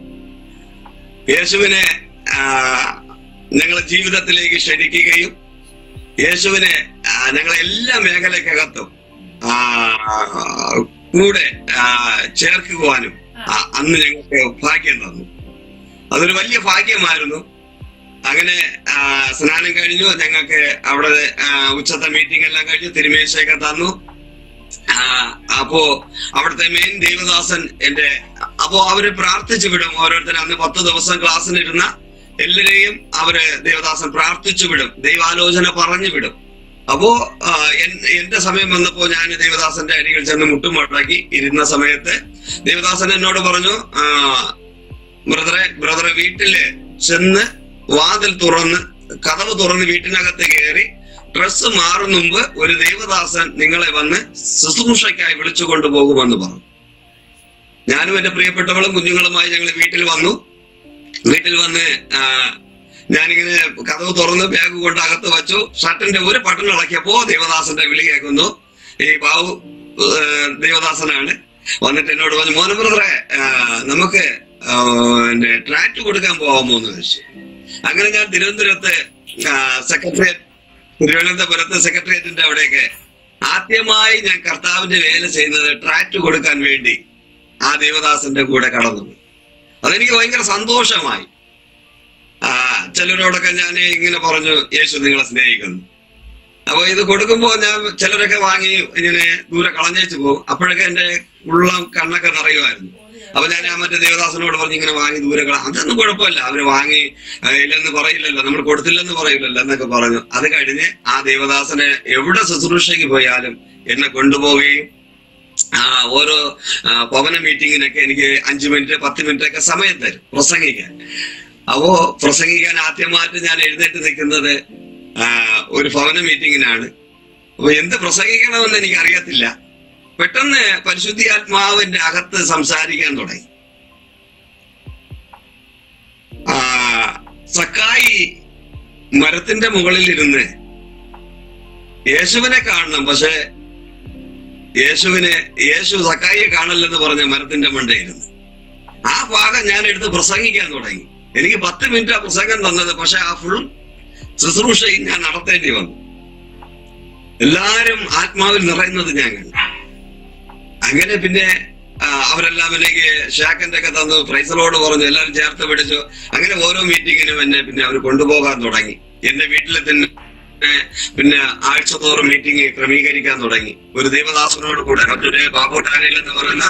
യേശുവിനെ ഞങ്ങളുടെ ജീവിതത്തിലേക്ക് ക്ഷണിക്കുകയും യേശുവിനെ ഞങ്ങളെ എല്ലാ മേഖലക്കകത്തും കൂടെ ചേർക്കുവാനും അന്ന് ഞങ്ങൾക്ക് ഭാഗ്യം തന്നു. അതൊരു വലിയ ഭാഗ്യമായിരുന്നു. അങ്ങനെ സ്നാനം കഴിഞ്ഞു. ഞങ്ങൾക്ക് അവിടെ ഉച്ചത്തെ മീറ്റിംഗ് എല്ലാം കഴിഞ്ഞു. തിരുമേശയൊക്കെ തന്നു. അപ്പോ അവിടുത്തെ മെയിൻ ദേവദാസൻ അപ്പോ അവര് പ്രാർത്ഥിച്ചു വിടും. ഓരോരുത്തരും അന്ന് 10 ദിവസം ക്ലാസ്സിനിരുന്ന എല്ലാരെയും ദേവദാസൻ പ്രാർത്ഥിച്ചു വിടും, ദൈവാലോചന പറഞ്ഞു വിടും. അപ്പോ എന്റെ സമയം വന്നപ്പോ ഞാൻ ദേവദാസന്റെ അരികിൽ ചെന്ന് മുട്ടുമടക്കി ഇരുന്ന സമയത്ത് ദേവദാസൻ എന്നോട് പറഞ്ഞു, ബ്രദറെ വീട്ടില് ചെന്ന് വാതിൽ തുറന്ന് കതവ് തുറന്ന് വീട്ടിനകത്ത് കയറി ഡ്രസ്സ് മാറും മുമ്പ് ഒരു ദേവദാസൻ നിങ്ങളെ വന്ന് ശുശ്രൂഷയ്ക്കായി വിളിച്ചു കൊണ്ടുപോകുമെന്ന് പറഞ്ഞു. ഞാനും എന്റെ പ്രിയപ്പെട്ടവളും കുഞ്ഞുങ്ങളുമായി ഞങ്ങൾ വീട്ടിൽ വന്നു. വീട്ടിൽ വന്ന് ഞാനിങ്ങനെ കതവ് തുറന്ന് ബാഗ് കൊണ്ട് അകത്ത് വച്ചു. ഷർട്ടിന്റെ ഒരു ബട്ടൺ ഇളക്കിയപ്പോ ദേവദാസന്റെ വിളി കേൾക്കുന്നു. ഈ ബാബു ദേവദാസനാണ്. വന്നിട്ട് എന്നോട് പറഞ്ഞു, മോനെ ബ്രദറെ നമുക്ക് ട്രാക്ട് കൊടുക്കാൻ പോകാമോ എന്ന് ചോദിച്ചു. അങ്ങനെ ഞാൻ തിരുവനന്തപുരത്തെ സെക്രട്ടേറിയറ്റിന്റെ അവിടെയൊക്കെ ആദ്യമായി ഞാൻ കർത്താവിന്റെ വേല ചെയ്യുന്നത് ട്രാക്ട് കൊടുക്കാൻ വേണ്ടി ആ ദേവദാസന്റെ കൂടെ കടന്നു. അതെനിക്ക് ഭയങ്കര സന്തോഷമായി. ചിലരോടൊക്കെ ഞാൻ ഇങ്ങനെ പറഞ്ഞു, യേശു നിങ്ങളെ സ്നേഹിക്കുന്നു. അപ്പൊ ഇത് കൊടുക്കുമ്പോ ഞാൻ ചിലരൊക്കെ വാങ്ങി ഇങ്ങനെ ദൂരെ കളഞ്ഞേച്ച് പോകും. അപ്പോഴൊക്കെ എന്റെ ഉള്ളം കണ്ണൊക്കെ നിറയുമായിരുന്നു. അപ്പൊ ഞാൻ ആ മറ്റേ ദേവദാസനോട് പറഞ്ഞ് ഇങ്ങനെ വാങ്ങി ദൂരെ അതൊന്നും കുഴപ്പമില്ല, അവര് വാങ്ങി ഇല്ലെന്ന് പറയില്ലല്ലോ, നമ്മൾ കൊടുത്തില്ലെന്ന് പറയില്ലല്ലോ എന്നൊക്കെ പറഞ്ഞു. അത് കഴിഞ്ഞ് ആ ദേവദാസനെ എവിടെ ശുശ്രൂഷയ്ക്ക് പോയാലും എന്നെ കൊണ്ടുപോവുകയും ഓരോ ഭവന മീറ്റിങ്ങിനൊക്കെ എനിക്ക് 5 മിനിറ്റ് 10 മിനിറ്റ് ഒക്കെ സമയം തരും പ്രസംഗിക്കാൻ. അപ്പോ പ്രസംഗിക്കാൻ ആദ്യമായിട്ട് ഞാൻ എഴുന്നേറ്റ് നിൽക്കുന്നത് ഒരു ഭവന മീറ്റിങ്ങിനാണ്. അപ്പൊ എന്ത് പ്രസംഗിക്കണമെന്ന് എനിക്ക് അറിയത്തില്ല. പെട്ടെന്ന് പരിശുദ്ധാത്മാവിന്റെ അകത്ത് സംസാരിക്കാൻ തുടങ്ങി. സക്കായി മരത്തിന്റെ മുകളിൽ ഇരുന്ന് യേശുവിനെ കാണണം, പക്ഷെ യേശു സക്കായിയെ കാണല്ലെന്ന് പറഞ്ഞ മരത്തിന്റെ മണ്ടയിരുന്നു. ആ ഭാഗം ഞാൻ എടുത്ത് പ്രസംഗിക്കാൻ തുടങ്ങി. എനിക്ക് 10 മിനിറ്റ് പ്രസംഗം തന്നത്, പക്ഷെ ആ ഫുൾ ശുശ്രൂഷയും ഞാൻ നടത്തേണ്ടി വന്നു. എല്ലാരും ആത്മാവിൽ നിറയുന്നത് ഞാൻ കണ്ടു. അങ്ങനെ പിന്നെ അവരെല്ലാം എനിക്ക് ഷാക്കന്റെ ഒക്കെ തന്നു, പ്രൈസലോട് പറഞ്ഞു, എല്ലാവരും ചേർത്ത് പിടിച്ചു. അങ്ങനെ ഓരോ മീറ്റിങ്ങിനും എന്നെ പിന്നെ അവർ കൊണ്ടുപോകാൻ തുടങ്ങി. എന്റെ വീട്ടിൽ തന്നെ പിന്നെ ആഴ്ചതോറും മീറ്റിംഗ് ക്രമീകരിക്കാൻ തുടങ്ങി. ഒരു ദേവദാസനോട് കൂടെ, മറ്റൊരു ബാബുട്ടാനയിൽ എന്ന് പറയുന്ന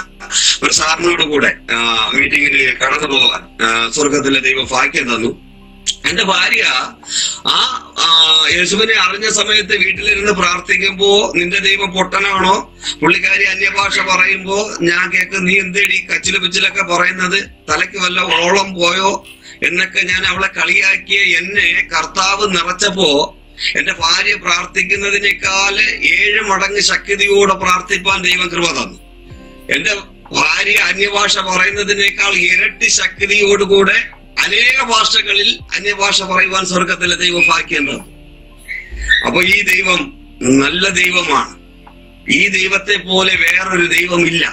ഒരു സാറിനോട് കൂടെ മീറ്റിങ്ങിന് കടന്നു പോകാൻ സ്വർഗത്തിലെ ദൈവം ഭാഗ്യം തന്നു. എന്റെ ഭാര്യ യേശുവിനെ അറിഞ്ഞ സമയത്ത് വീട്ടിലിരുന്ന് പ്രാർത്ഥിക്കുമ്പോ, നിന്റെ ദൈവം പൊട്ടനാണോ, പുള്ളിക്കാരി അന്യഭാഷ പറയുമ്പോ ഞാൻ കേക്ക്, നീ എന്തേടി കച്ചില് പിച്ചിലൊക്കെ പറയുന്നത്, തലയ്ക്ക് വല്ല ഓളം പോയോ എന്നൊക്കെ ഞാൻ അവളെ കളിയാക്കിയ എന്നെ കർത്താവ് നിറച്ചപ്പോ എന്റെ ഭാര്യ പ്രാർത്ഥിക്കുന്നതിനേക്കാൾ 7 മടങ്ങ് ശക്തിയോടെ പ്രാർത്ഥിപ്പാൻ ദൈവം കൃപ തന്നു. എന്റെ ഭാര്യ അന്യഭാഷ പറയുന്നതിനേക്കാൾ ഇരട്ടി ശക്തിയോടുകൂടെ അനേക ഭാഷകളിൽ അന്യഭാഷ പറയുവാൻ സ്വർഗത്തിലെ ദൈവം ഭാഗ്യം തന്നു. അപ്പൊ ഈ ദൈവം നല്ല ദൈവമാണ്. ഈ ദൈവത്തെ പോലെ വേറൊരു ദൈവമില്ല.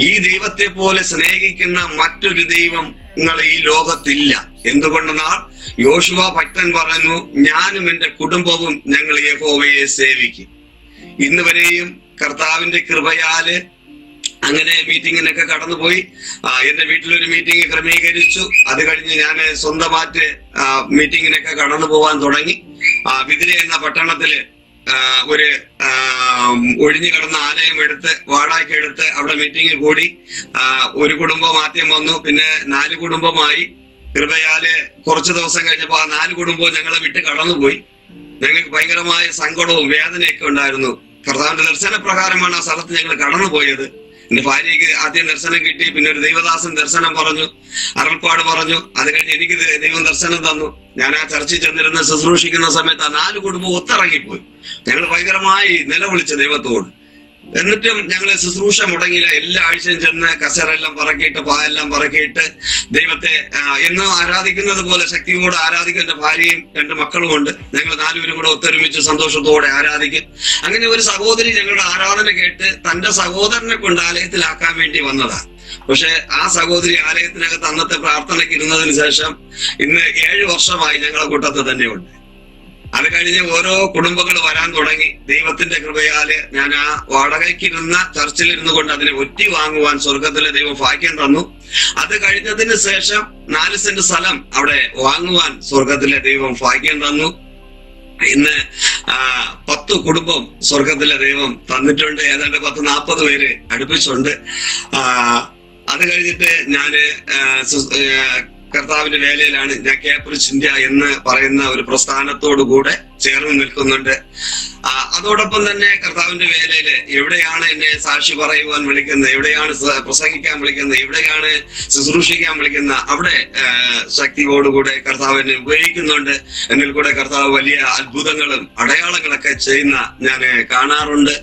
ഈ ദൈവത്തെ പോലെ സ്നേഹിക്കുന്ന മറ്റൊരു ദൈവങ്ങൾ ഈ ലോകത്തില്ല. എന്തുകൊണ്ടെന്നാൽ യോശുവ ഭക്തൻ പറഞ്ഞു, ഞാനും എന്റെ കുടുംബവും ഞങ്ങൾ യഹോവയെ സേവിക്കും. ഇന്ന് വരെയും കർത്താവിന്റെ കൃപയാല് അങ്ങനെ മീറ്റിങ്ങിനൊക്കെ കടന്നുപോയി. എന്റെ വീട്ടിലൊരു മീറ്റിംഗ് ക്രമീകരിച്ചു. അത് കഴിഞ്ഞ് ഞാൻ സ്വന്തമായിട്ട് മീറ്റിങ്ങിനൊക്കെ കടന്നു പോവാൻ തുടങ്ങി. ബിദിര എന്ന പട്ടണത്തില് ഒരു ഒഴിഞ്ഞു കിടന്ന ആലയം എടുത്ത് വാടകയ്ക്ക് എടുത്ത് അവിടെ മീറ്റിംഗ് കൂടി. ഒരു കുടുംബം ആദ്യം വന്നു, പിന്നെ 4 കുടുംബമായി. കൃപയാല് കുറച്ചു ദിവസം കഴിഞ്ഞപ്പോ ആ 4 കുടുംബവും ഞങ്ങളെ വിട്ട് കടന്നുപോയി. ഞങ്ങൾക്ക് ഭയങ്കരമായ സങ്കടവും വേദനയൊക്കെ ഉണ്ടായിരുന്നു. കർത്താവിന്റെ ദർശന പ്രകാരമാണ് ആ സ്ഥലത്ത് ഞങ്ങൾ കടന്നുപോയത്. എന്റെ ഭാര്യയ്ക്ക് ആദ്യം ദർശനം കിട്ടി, പിന്നെ ഒരു ദൈവദാസൻ ദർശനം പറഞ്ഞു, അരുൾപ്പാട് പറഞ്ഞു. അത് കഴിഞ്ഞ് എനിക്ക് ദൈവം ദർശനം തന്നു. ഞാൻ ആ ചർച്ചിൽ ചെന്നിരുന്ന് ശുശ്രൂഷിക്കുന്ന സമയത്ത് ആ 4 കുടുംബം ഒത്തിറങ്ങിപ്പോയി. ഞങ്ങൾ ഭയങ്കരമായി നിലവിളിച്ചു ദൈവത്തോട്. എന്നിട്ടും ഞങ്ങൾ ശുശ്രൂഷ മുടങ്ങിയില്ല. എല്ലാ ആഴ്ചയും ചെന്ന് കസരെല്ലാം പറക്കിയിട്ട് പായെല്ലാം പറക്കിയിട്ട് ദൈവത്തെ എന്നും ആരാധിക്കുന്നത് പോലെ ശക്തിയോടെ ആരാധിക്കും. എന്റെ ഭാര്യയും 2 മക്കളും ഉണ്ട്. ഞങ്ങൾ 4 പേരും കൂടെ ഒത്തൊരുമിച്ച് സന്തോഷത്തോടെ ആരാധിക്കും. അങ്ങനെ ഒരു സഹോദരി ഞങ്ങളുടെ ആരാധന കേട്ട് തന്റെ സഹോദരനെ കൊണ്ട് ആലയത്തിലാക്കാൻ വേണ്ടി വന്നതാണ്. പക്ഷെ ആ സഹോദരി ആലയത്തിനകത്ത് അന്നത്തെ പ്രാർത്ഥനയ്ക്ക് ഇരുന്നതിന് ശേഷം ഇന്ന് 7 വർഷമായി ഞങ്ങളെ കൂട്ടത്തിൽ തന്നെ ഉണ്ട്. അത് കഴിഞ്ഞ് ഓരോ കുടുംബങ്ങൾ വരാൻ തുടങ്ങി. ദൈവത്തിന്റെ കൃപയാല് ഞാൻ ആ വാടകയ്ക്കിരുന്ന ചർച്ചിലിരുന്നു കൊണ്ട് അതിനെ ഒറ്റി വാങ്ങുവാൻ സ്വർഗത്തിലെ ദൈവം ഭാഗ്യം തന്നു. അത് കഴിഞ്ഞതിന് ശേഷം 4 സെന്റ് സ്ഥലം അവിടെ വാങ്ങുവാൻ സ്വർഗത്തിലെ ദൈവം ഭാഗ്യം തന്നു. ഇന്ന് 10 കുടുംബം സ്വർഗത്തിലെ ദൈവം തന്നിട്ടുണ്ട്. ഏതാണ്ട് 10-40 പേര് അടുപ്പിച്ചുണ്ട്. അത് കഴിഞ്ഞിട്ട് ഞാന് കർത്താവിന്റെ വേലയിലാണ്. ഞാൻ കേപ്രിച്ച് ഇന്ത്യ എന്ന് പറയുന്ന ഒരു പ്രസ്ഥാനത്തോടു കൂടെ ചേർന്ന് നിൽക്കുന്നുണ്ട്. അതോടൊപ്പം തന്നെ കർത്താവിന്റെ വേലയില് എവിടെയാണ് എന്നെ സാക്ഷി പറയുവാൻ വിളിക്കുന്നത്, എവിടെയാണ് പ്രസംഗിക്കാൻ വിളിക്കുന്നത്, എവിടെയാണ് ശുശ്രൂഷിക്കാൻ വിളിക്കുന്നത്, അവിടെ ശക്തിയോടുകൂടെ കർത്താവ് എന്നെ ഉപയോഗിക്കുന്നുണ്ട്. എന്നിൽ കൂടെ കർത്താവ് വലിയ അത്ഭുതങ്ങളും അടയാളങ്ങളൊക്കെ ചെയ്യുന്ന ഞാൻ കാണാറുണ്ട്.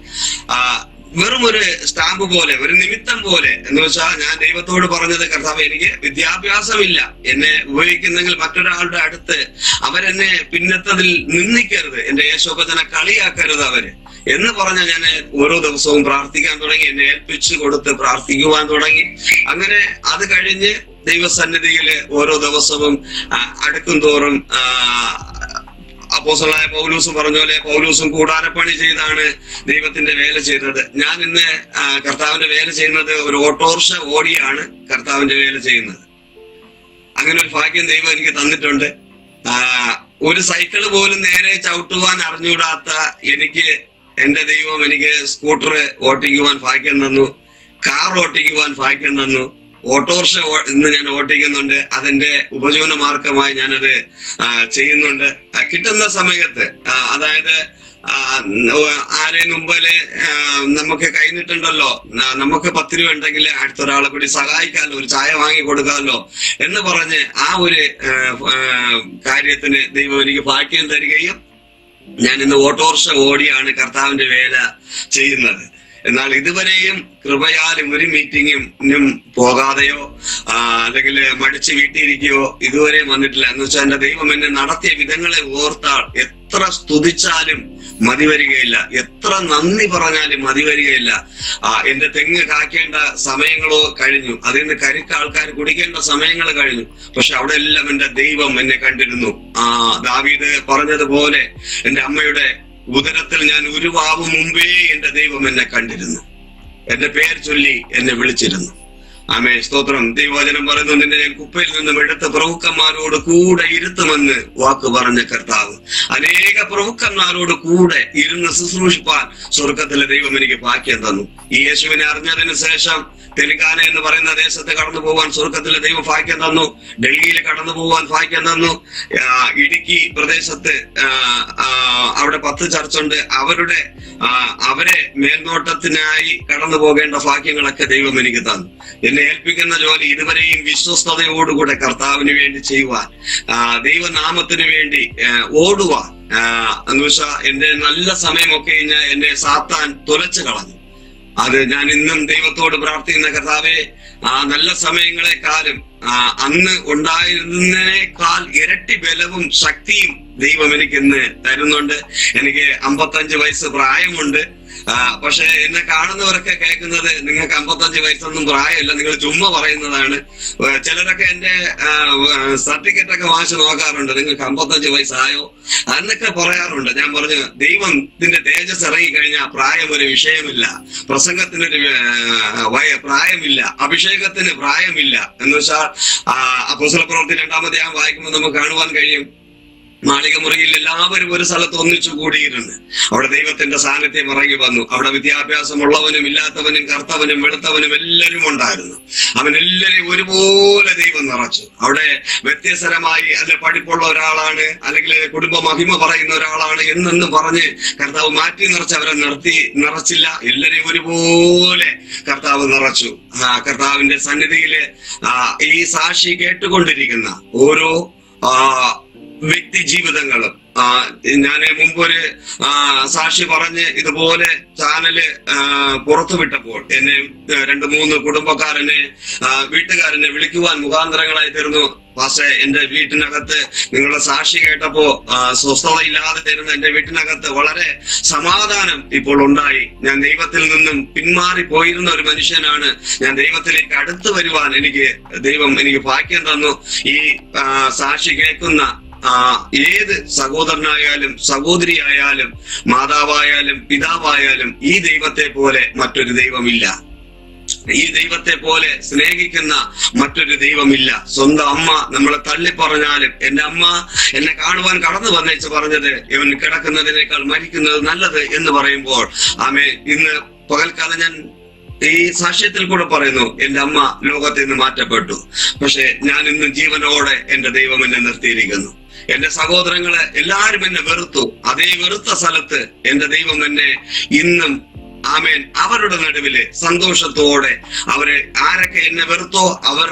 വെറും ഒരു സ്റ്റാമ്പ് പോലെ, ഒരു നിമിത്തം പോലെ എന്ന് വെച്ചാൽ ഞാൻ ദൈവത്തോട് പറഞ്ഞത്, കർത്താവ് എനിക്ക് വിദ്യാഭ്യാസമില്ല, എന്നെ ഉപയോഗിക്കുന്നെങ്കിൽ മറ്റൊരാളുടെ അടുത്ത് അവരെന്നെ പിന്നത്തതിൽ നിന്ദിക്കരുത്, എന്റെ യേശോപജനെ കളിയാക്കരുത് അവര് എന്ന് പറഞ്ഞ ഞാൻ ഓരോ ദിവസവും പ്രാർത്ഥിക്കാൻ തുടങ്ങി. എന്നെ ഏൽപ്പിച്ചു കൊടുത്ത് പ്രാർത്ഥിക്കുവാൻ തുടങ്ങി. അങ്ങനെ അത് കഴിഞ്ഞ് ദൈവസന്നിധിയില് ഓരോ ദിവസവും അടുക്കും തോറും അപ്പോസ്തലനായ പൗലോസ് പറഞ്ഞ പോലെ പൗലോസും കൂടാരപ്പണി ചെയ്താണ് ദൈവത്തിന്റെ വേല ചെയ്തത്. ഞാൻ ഇന്ന് കർത്താവിന്റെ വേല ചെയ്യുന്നത് ഒരു ഓട്ടോറിക്ഷ ഓടിയാണ് കർത്താവിന്റെ വേല ചെയ്യുന്നത്. അങ്ങനെ ഒരു ഭാഗ്യം ദൈവം എനിക്ക് തന്നിട്ടുണ്ട്. ഒരു സൈക്കിള് പോലും നേരെ ചവിട്ടുവാൻ അറിഞ്ഞുകൂടാത്ത എനിക്ക് എന്റെ ദൈവം എനിക്ക് സ്കൂട്ടർ ഓട്ടിക്കുവാൻ ഭാഗ്യം തന്നു, കാർ ഓട്ടിക്കുവാൻ ഭാഗ്യം തന്നു, ഓട്ടോറിക്ഷ ഇന്ന് ഞാൻ ഓട്ടിക്കുന്നുണ്ട്. അതിന്റെ ഉപജീവന മാർഗമായി ഞാനത് ചെയ്യുന്നുണ്ട്. കിട്ടുന്ന സമയത്ത് അതായത് ആരെ മുമ്പില് നമുക്ക് കൈനിട്ടുണ്ടല്ലോ, നമുക്ക് 10 രൂപ ഉണ്ടെങ്കിൽ അടുത്തൊരാളെ കൂടി സഹായിക്കാമല്ലോ, ഒരു ചായ വാങ്ങി കൊടുക്കാമല്ലോ എന്ന് പറഞ്ഞ് ആ ഒരു കാര്യത്തിന് ദൈവം എനിക്ക് ഭാഗ്യം തരികയും ഞാൻ ഇന്ന് ഓട്ടോറിക്ഷ ഓടിയാണ് കർത്താവിന്റെ വേല ചെയ്യുന്നത്. എന്നാൽ ഇതുവരെയും കൃപയാലും ഒരു മീറ്റിങ്ങിനും പോകാതെയോ അല്ലെങ്കിൽ മടിച്ച് വീട്ടിയിരിക്കുകയോ ഇതുവരെയും വന്നിട്ടില്ല. എന്ന് വെച്ചാൽ എന്റെ ദൈവം എന്നെ നടത്തിയ വിധങ്ങളെ ഓർത്താൽ എത്ര സ്തുതിച്ചാലും മതി വരികയില്ല, എത്ര നന്ദി പറഞ്ഞാലും മതി വരികയില്ല. എന്റെ തെങ്ങ് കാക്കേണ്ട സമയങ്ങളോ കഴിഞ്ഞു, അതിൽ നിന്ന് കരിക്ക് ആൾക്കാർ കുടിക്കേണ്ട സമയങ്ങൾ കഴിഞ്ഞു. പക്ഷെ അവിടെ എല്ലാം എന്റെ ദൈവം എന്നെ കണ്ടിരുന്നു. ദാവീദ് പറഞ്ഞതുപോലെ എന്റെ അമ്മയുടെ ഉദരത്തിൽ ഞാൻ ഉരുവാവും മുമ്പേ എന്റെ ദൈവം എന്നെ കണ്ടിരുന്നു, എന്റെ പേര് ചൊല്ലി എന്നെ വിളിച്ചിരുന്നു. ആമേൻ, സ്തോത്രം. ദൈവവചനം പറയുന്നു, നിന്നെ ഞാൻ കുപ്പയിൽ നിന്നും എടുത്ത പ്രഭുക്കന്മാരോട് കൂടെ ഇരുത്തുമെന്ന് വാക്ക് പറഞ്ഞ കർത്താവ്. അനേക പ്രഭുക്കന്മാരോട് കൂടെ ഇരുന്ന് ശുശ്രൂഷിപ്പാൻ സ്വർഗത്തിലെ ദൈവം എനിക്ക് ഭാഗ്യം തന്നു. ഈ യേശുവിനെ അറിഞ്ഞതിന് ശേഷം തെലുങ്കാന എന്ന് പറയുന്ന ദേശത്ത് കടന്നു പോകാൻ സ്വർഗത്തിലെ ദൈവം ഭാഗ്യം തന്നു. ഡൽഹിയിൽ കടന്നു പോകാൻ ഭാഗ്യം തന്നു. ഇടുക്കി പ്രദേശത്ത് അവിടെ 10 ചർച്ചുണ്ട്. അവരെ മേൽനോട്ടത്തിനായി കടന്നു പോകേണ്ട ഭാഗ്യങ്ങളൊക്കെ ദൈവം എനിക്ക് തന്നു. എന്നെ ഏൽപ്പിക്കുന്ന ജോലി ഇതുവരെയും വിശ്വസ്തയോടുകൂടെ കർത്താവിന് വേണ്ടി ചെയ്യുവാൻ, ദൈവനാമത്തിന് വേണ്ടി ഓടുവാൻ, എന്ന് വെച്ചാൽ എന്റെ നല്ല സമയമൊക്കെ എന്നെ സാത്താൻ തുലച്ചു കളഞ്ഞു. അത് ഞാൻ ഇന്നും ദൈവത്തോട് പ്രാർത്ഥിക്കുന്ന കർത്താവേ, നല്ല സമയങ്ങളെക്കാളും അന്ന് ഉണ്ടായിരുന്നതിനേക്കാൾ ഇരട്ടി ബലവും ശക്തിയും ദൈവം എനിക്ക് ഇന്ന് തരുന്നുണ്ട്. എനിക്ക് 55 വയസ്സ് പ്രായമുണ്ട്. പക്ഷെ എന്നെ കാണുന്നവരൊക്കെ കേൾക്കുന്നത് നിങ്ങൾക്ക് 55 വയസ്സൊന്നും പ്രായമില്ല, നിങ്ങൾ ചുമ്മാ പറയുന്നതാണ്. ചിലരൊക്കെ എന്റെ സർട്ടിഫിക്കറ്റ് ഒക്കെ വാങ്ങിച്ച് നോക്കാറുണ്ട്, നിങ്ങൾക്ക് 55 വയസ്സായോ എന്നൊക്കെ പറയാറുണ്ട്. ഞാൻ പറഞ്ഞു, ദൈവത്തിന്റെ തേജസ് ഇറങ്ങി കഴിഞ്ഞാൽ പ്രായം ഒരു വിഷയമില്ല, പ്രസംഗത്തിനൊരു പ്രായമില്ല, അഭിഷേകത്തിന് പ്രായമില്ല. എന്ന് വെച്ചാൽ അപ്പോസ്തല പ്രവൃത്തി 2-ാം അധ്യായം വായിക്കുമ്പോൾ നമുക്ക് കാണുവാൻ കഴിയും, മാളിക മുറിയിൽ എല്ലാവരും ഒരു സ്ഥലത്ത് ഒന്നിച്ചു കൂടിയിരുന്നു. അവിടെ ദൈവത്തിന്റെ സാന്നിധ്യം ഇറങ്ങി വന്നു. അവിടെ വിദ്യാഭ്യാസമുള്ളവനും ഇല്ലാത്തവനും കർത്തവനും വെളുത്തവനും എല്ലാവരും ഉണ്ടായിരുന്നു. അവനെല്ലാവരും ഒരുപോലെ ദൈവം നിറച്ചു. അവിടെ വ്യത്യസ്തരമായി അല്ലെ പഠിപ്പുള്ള ഒരാളാണ്, അല്ലെങ്കിൽ കുടുംബ മഹിമ പറയുന്ന ഒരാളാണ് എന്നൊന്നും പറഞ്ഞ് കർത്താവ് മാറ്റി നിറച്ച് അവരെ നിറച്ചില്ല. എല്ലാവരെയും ഒരുപോലെ കർത്താവ് നിറച്ചു. കർത്താവിന്റെ സന്നിധിയില് ഈ സാക്ഷി കേട്ടുകൊണ്ടിരിക്കുന്ന ഓരോ വ്യക്തി ജീവിതങ്ങളും, ഞാൻ മുമ്പൊരു സാക്ഷി പറഞ്ഞ് ഇതുപോലെ ചാനല് പുറത്തുവിട്ടപ്പോൾ എന്നെ 2-3 കുടുംബക്കാരനെ വീട്ടുകാരനെ വിളിക്കുവാൻ മുഖാന്തരങ്ങളായി തീർന്നു. പക്ഷേ എന്റെ വീട്ടിനകത്ത് നിങ്ങളുടെ സാക്ഷി കേട്ടപ്പോ സ്വസ്ഥതയില്ലാതെ തരുന്ന എന്റെ വീട്ടിനകത്ത് വളരെ സമാധാനം ഇപ്പോൾ ഉണ്ടായി. ഞാൻ ദൈവത്തിൽ നിന്നും പിന്മാറി പോയിരുന്ന ഒരു മനുഷ്യനാണ്. ഞാൻ ദൈവത്തിലേക്ക് അടുത്ത് വരുവാൻ ദൈവം എനിക്ക് ഭാഗ്യം തന്നു. ഈ സാക്ഷി കേൾക്കുന്ന ഏത് സഹോദരനായാലും സഹോദരിയായാലും മാതാവായാലും പിതാവായാലും ഈ ദൈവത്തെ പോലെ മറ്റൊരു ദൈവമില്ല. ഈ ദൈവത്തെ പോലെ സ്നേഹിക്കുന്ന മറ്റൊരു ദൈവമില്ല. സ്വന്തം അമ്മ നമ്മളെ തള്ളി പറഞ്ഞാലും, എന്റെ അമ്മ എന്നെ കാണുവാൻ കടന്നു വന്നേച്ച് പറഞ്ഞത് ഇവൻ കിടക്കുന്നതിനേക്കാൾ മരിക്കുന്നത് നല്ലത് എന്ന് പറയുമ്പോൾ, ഇന്ന് പകൽക്കാലം ഞാൻ ഈ സാക്ഷ്യത്തിൽ കൂടെ പറയുന്നു, എന്റെ അമ്മ ലോകത്തിൽ നിന്ന് മാറ്റപ്പെട്ടു. പക്ഷെ ഞാൻ ഇന്ന് ജീവനോടെ എന്റെ ദൈവം എന്നെ നിർത്തിയിരിക്കുന്നു. എന്റെ സഹോദരങ്ങളെ എല്ലാവരും എന്നെ വെറുത്തു. അതേ വെറുത്ത സ്ഥലത്ത് എന്റെ ദൈവം എന്നെ ഇന്നും അവരുടെ നടുവില് സന്തോഷത്തോടെ ആരൊക്കെ എന്നെ വെറുത്തോ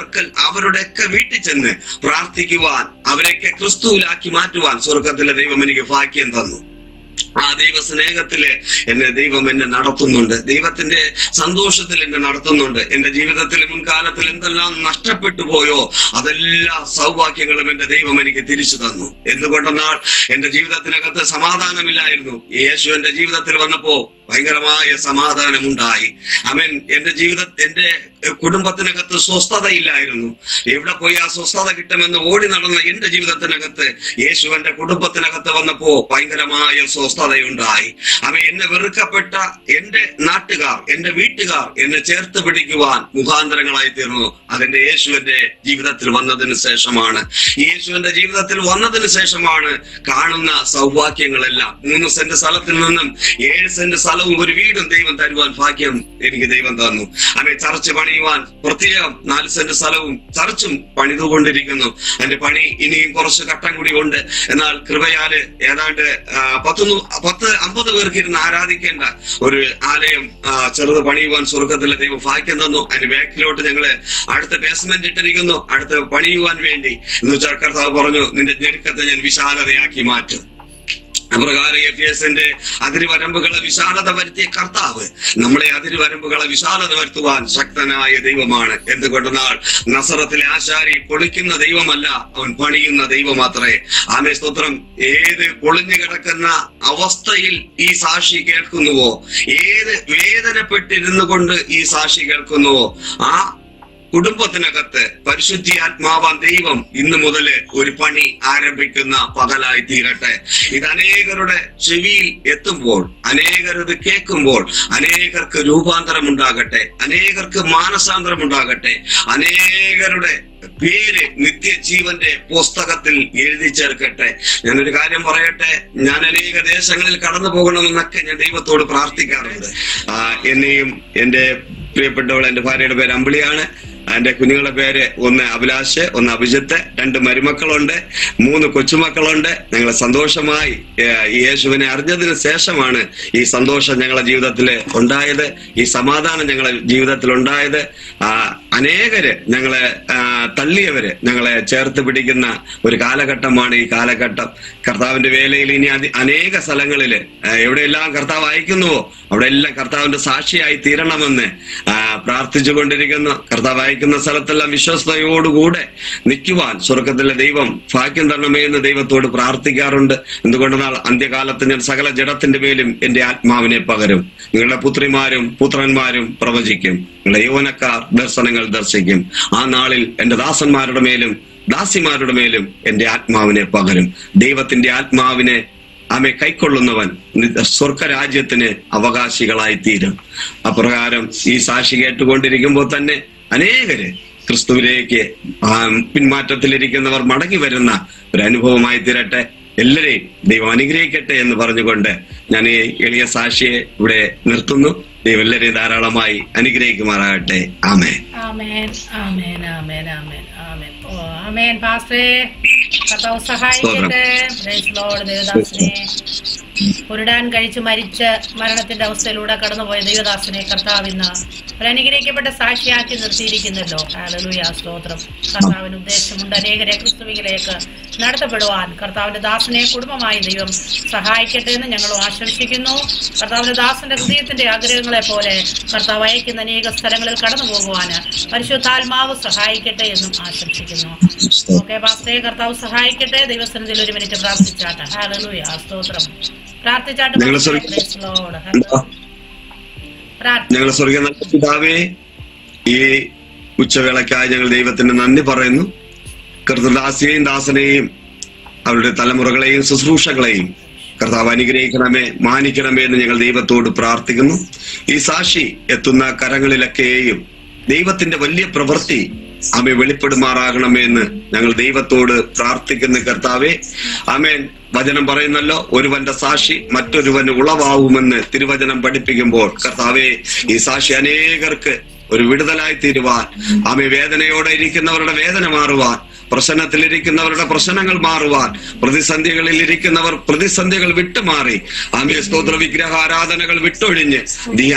അവരുടെയൊക്കെ വീട്ടിൽ ചെന്ന് പ്രാർത്ഥിക്കുവാൻ, അവരെയൊക്കെ ക്രിസ്തുവിലാക്കി മാറ്റുവാൻ സ്വർഗത്തിലെ ദൈവം എനിക്ക് ഭാഗ്യം തന്നു. ആ ദൈവ സ്നേഹത്തില് ദൈവം എന്നെ നടത്തുന്നുണ്ട്. ദൈവത്തിന്റെ സന്തോഷത്തിൽ എന്നെ നടത്തുന്നുണ്ട്. എന്റെ ജീവിതത്തിൽ മുൻകാലത്തിൽ എന്തെല്ലാം നഷ്ടപ്പെട്ടു പോയോ അതെല്ലാ സൗഭാഗ്യങ്ങളും എന്റെ ദൈവം എനിക്ക് തിരിച്ചു തന്നു. എന്തുകൊണ്ടെന്നാൽ എന്റെ ജീവിതത്തിനകത്ത് സമാധാനമില്ലായിരുന്നു. യേശു എന്റെ ജീവിതത്തിൽ വന്നപ്പോ ഭയങ്കരമായ സമാധാനമുണ്ടായി. എന്റെ കുടുംബത്തിനകത്ത് സ്വസ്ഥതയില്ലായിരുന്നു. എവിടെ പോയി ആ സ്വസ്ഥത കിട്ടുമെന്ന് ഓടി നടന്ന എന്റെ ജീവിതത്തിനകത്ത് യേശു എന്റെ കുടുംബത്തിനകത്ത് വന്നപ്പോ ഭയങ്കരമായ സ്വസ്ഥത സ്വസ്ഥതയുണ്ടായി. എന്നെ വെറുക്കപ്പെട്ട എന്റെ നാട്ടുകാർ, എന്റെ വീട്ടുകാർ എന്നെ ചേർത്ത് പിടിക്കുവാൻ മുഖാന്തരങ്ങളായി തീർന്നു. അതിന്റെ യേശുവിന്റെ ജീവിതത്തിൽ വന്നതിന് ശേഷമാണ്. യേശുവിന്റെ ജീവിതത്തിൽ വന്നതിന് ശേഷമാണ് കാണുന്ന സൗഭാഗ്യങ്ങളെല്ലാം. 3 സെന്റ് സ്ഥലത്തിൽ നിന്നും 7 സെന്റ് സ്ഥലവും ഒരു വീടും ദൈവം തരുവാൻ ഭാഗ്യം എനിക്ക് ദൈവം തന്നു. ചർച്ച് പണിയുവാൻ പ്രത്യേകം 4 സെന്റ് സ്ഥലവും ചർച്ചും പണിതുകൊണ്ടിരിക്കുന്നു. അതിന്റെ പണി ഇനിയും കുറച്ച് ഘട്ടം കൂടി ഉണ്ട്. എന്നാൽ കൃപയാല് ഏതാണ്ട് 50 പേർക്ക് ഇരുന്ന് ആരാധിക്കേണ്ട ഒരു ആലയം ചെറുത് പണിയുവാൻ സ്വർഗത്തിലെ ദൈവം ഭാഗ്യം തന്നു. അതിന്റെ ബാക്കിലോട്ട് ഞങ്ങള് അടുത്ത ബേസ്മെന്റ് ഇട്ടിരിക്കുന്നു, അടുത്ത് പണിയുവാൻ വേണ്ടി. എന്ന് വെച്ചാൽ കർത്താവ് പറഞ്ഞു, നിന്റെ ഞെരുക്കത്തെ ഞാൻ വിശാലതയാക്കി മാറ്റും. അപ്രകാരം എഫേസിന്റെ അതിരുവരമ്പുകളെ വിശാലത വരുത്തിയ കർത്താവ് നമ്മളെ അതിരുവരമ്പുകളെ വിശാലത വരുത്തുവാൻ ശക്തനായ ദൈവമാണ്. എന്തുകൊണ്ടെന്നാൽ നസറത്തിലെ ആശാരി പൊളിക്കുന്ന ദൈവമല്ല, അവൻ പണിയുന്ന ദൈവമാത്രേ. ആമേൻ, സ്തോത്രം. ഏത് പൊളിഞ്ഞു കിടക്കുന്ന അവസ്ഥയിൽ ഈ സാക്ഷി കേൾക്കുന്നുവോ, ഏത് വേദനപ്പെട്ടിരുന്നു കൊണ്ട് ഈ സാക്ഷി കേൾക്കുന്നുവോ, ആ കുടുംബത്തിനകത്ത് പരിശുദ്ധാത്മാവാൻ ദൈവം ഇന്നു മുതല് ഒരു പണി ആരംഭിക്കുന്ന പകലായി തീരട്ടെ. ഇത് അനേകരുടെ ചെവിയിൽ എത്തുമ്പോൾ, അനേകരത് കേൾക്കുമ്പോൾ അനേകർക്ക് രൂപാന്തരം ഉണ്ടാകട്ടെ, അനേകർക്ക് മാനസാന്തരം ഉണ്ടാകട്ടെ, അനേകരുടെ പേര് നിത്യജീവന്റെ പുസ്തകത്തിൽ എഴുതി ചേർക്കട്ടെ. ഞാനൊരു കാര്യം പറയട്ടെ, ഞാൻ അനേക ദേശങ്ങളിൽ കടന്നു പോകണമെന്നൊക്കെ ഞാൻ ദൈവത്തോട് പ്രാർത്ഥിക്കാറുണ്ട്. എന്നെയും എന്റെ പ്രിയപ്പെട്ടവൾ, എന്റെ ഭാര്യയുടെ പേര് അമ്പിളിയാണ്. എന്റെ കുഞ്ഞുങ്ങളുടെ പേര് ഒന്ന് അഭിലാഷ്, ഒന്ന് അഭിജിത്ത്, 2 മരുമക്കളുണ്ട്, 3 കൊച്ചുമക്കളുണ്ട്. ഞങ്ങളെ സന്തോഷമായി യേശുവിനെ അറിഞ്ഞതിന് ശേഷമാണ് ഈ സന്തോഷം ഞങ്ങളുടെ ജീവിതത്തിൽ ഉണ്ടായത്, ഈ സമാധാനം ഞങ്ങളുടെ ജീവിതത്തിൽ ഉണ്ടായത്. അനേകര് ഞങ്ങളെ തള്ളിയവര് ഞങ്ങളെ ചേർത്ത് പിടിക്കുന്ന ഒരു കാലഘട്ടമാണ് ഈ കാലഘട്ടം. കർത്താവിന്റെ വേലയിൽ ഇനി അനേക സ്ഥലങ്ങളില് എവിടെയെല്ലാം കർത്താവ് അയക്കുന്നുവോ അവിടെ എല്ലാം കർത്താവിന്റെ സാക്ഷിയായി തീരണമെന്ന് പ്രാർത്ഥിച്ചു കൊണ്ടിരിക്കുന്നു. കർത്താവ് അയക്കുന്ന സ്ഥലത്തെല്ലാം വിശ്വസ്തയോടുകൂടെ നിൽക്കുവാൻ സ്വർഗത്തിലെ ദൈവം ഭാഗ്യം തരണമേ എന്ന് ദൈവത്തോട് പ്രാർത്ഥിക്കാറുണ്ട്. എന്തുകൊണ്ടെന്നാൽ അന്ത്യകാലത്ത് ഞാൻ സകല ജഡത്തിന്റെ മേലും എന്റെ ആത്മാവിനെ പകരും. നിങ്ങളുടെ പുത്രിമാരും പുത്രന്മാരും പ്രവചിക്കും, നിങ്ങളുടെ യൗവനക്കാർ ദർശനങ്ങൾ ദർശിക്കും. ആ നാളിൽ എന്റെ ദാസന്മാരുടെ മേലും ദാസിമാരുടെ മേലും എന്റെ ആത്മാവിനെ പകരും. ദൈവത്തിന്റെ ആത്മാവിനെ കൈക്കൊള്ളുന്നവൻ സ്വർഗരാജ്യത്തിന് അവകാശികളായി തീരും. അപ്രകാരം ഈ സാക്ഷി കേട്ടുകൊണ്ടിരിക്കുമ്പോൾ തന്നെ അനേകര് ക്രിസ്തുവിലേക്ക് പിന്മാറ്റത്തിലിരിക്കുന്നവർ മടങ്ങി വരുന്ന ഒരു അനുഭവമായി തീരട്ടെ. എല്ലാരെയും ദൈവം അനുഗ്രഹിക്കട്ടെ എന്ന് പറഞ്ഞുകൊണ്ട് ഞാൻ ഈ എളിയ സാക്ഷിയെ ഇവിടെ നിർത്തുന്നു. ദൈവം എല്ലാരെയും ധാരാളമായി അനുഗ്രഹിക്കുമാറാകട്ടെ. ആമേൻ. ആമേൻ. ആമേൻ. ആമേൻ. ആമേൻ. ആമേൻ. ആമേൻ. പാസ്റ്ററേ, കർത്താവ് സഹായിക്കട്ടെ. Praise Lord. ദേവദാസനെ ഉരുടാൻ കഴിച്ച് മരിച്ച് മരണത്തിന്റെ അവസ്ഥയിലൂടെ കടന്നുപോയ ദൈവദാസനെ കർത്താവ് ഇന്ന് ഒരു അനുഗ്രഹിക്കപ്പെട്ട സാക്ഷിയാക്കി നിർത്തിയിരിക്കുന്നല്ലോ. ഹല്ലേലൂയ, സ്തോത്രം. കർത്താവിന് ഉദ്ദേശമുണ്ട് അനേകരെ ക്രിസ്തുവിലേക്ക് നടത്തപ്പെടുവാൻ. കർത്താവിന്റെ ദാസനെ കുടുംബമായി ദൈവം സഹായിക്കട്ടെ എന്ന് ഞങ്ങളും ആശംസിക്കുന്നു. കർത്താവിന്റെ ദാസന്റെ ഹൃദയത്തിന്റെ ആഗ്രഹങ്ങളെ പോലെ കർത്താവ് അയക്കുന്ന അനേക സ്ഥലങ്ങളിൽ കടന്നു പോകുവാന് പരിശുദ്ധാത്മാവ് സഹായിക്കട്ടെ എന്നും ആശംസിക്കുന്നു. ഓക്കെ പാസ്റ്റേ, കർത്താവ് സഹായിക്കട്ടെ. ദൈവസന്നിധിയിൽ 1 മിനിറ്റ് പ്രാർത്ഥിച്ചാട്ടെ. ഹല്ലേലൂയ, സ്തോത്രം. പ്രാർത്ഥിച്ചാട്ടെ. ഞങ്ങളുടെ സ്വർഗീയ പിതാവേ, ഈ ഉച്ചവേളക്കായി ഞങ്ങൾ ദൈവത്തിന് നന്ദി പറയുന്നു. കർത്തദാസിയെയും ദാസനെയും അവരുടെ തലമുറകളെയും ശുശ്രൂഷകളെയും കർത്താവ് അനുഗ്രഹിക്കണമേ, മാനിക്കണമേ എന്ന് ഞങ്ങൾ ദൈവത്തോട് പ്രാർത്ഥിക്കുന്നു. ഈ സാക്ഷി എത്തുന്ന കരങ്ങളിലൊക്കെയും ദൈവത്തിന്റെ വലിയ പ്രവൃത്തി ആമേ വെളിപ്പെടുമാറാകണമേ എന്ന് ഞങ്ങൾ ദൈവത്തോട് പ്രാർത്ഥിക്കുന്ന കർത്താവേ. ആമേൻ. വചനം പറയുന്നല്ലോ, ഒരുവന്റെ സാക്ഷി മറ്റൊരുവന് ഉളവാവുമെന്ന് തിരുവചനം പഠിപ്പിക്കുമ്പോൾ കർത്താവേ, ഈ സാക്ഷി അനേകർക്ക് ഒരു വിടുതലായി തീരുവാൻ, ആമേ വേദനയോടെ ഇരിക്കുന്നവരുടെ വേദന മാറുവാൻ, പ്രശ്നത്തിലിരിക്കുന്നവരുടെ പ്രശ്നങ്ങൾ മാറുവാൻ, പ്രതിസന്ധികളിൽ ഇരിക്കുന്നവർ പ്രതിസന്ധികൾ വിട്ടുമാറി ആമേ സ്തോത്ര വിഗ്രഹാരാധനകൾ വിട്ടൊഴിഞ്ഞ്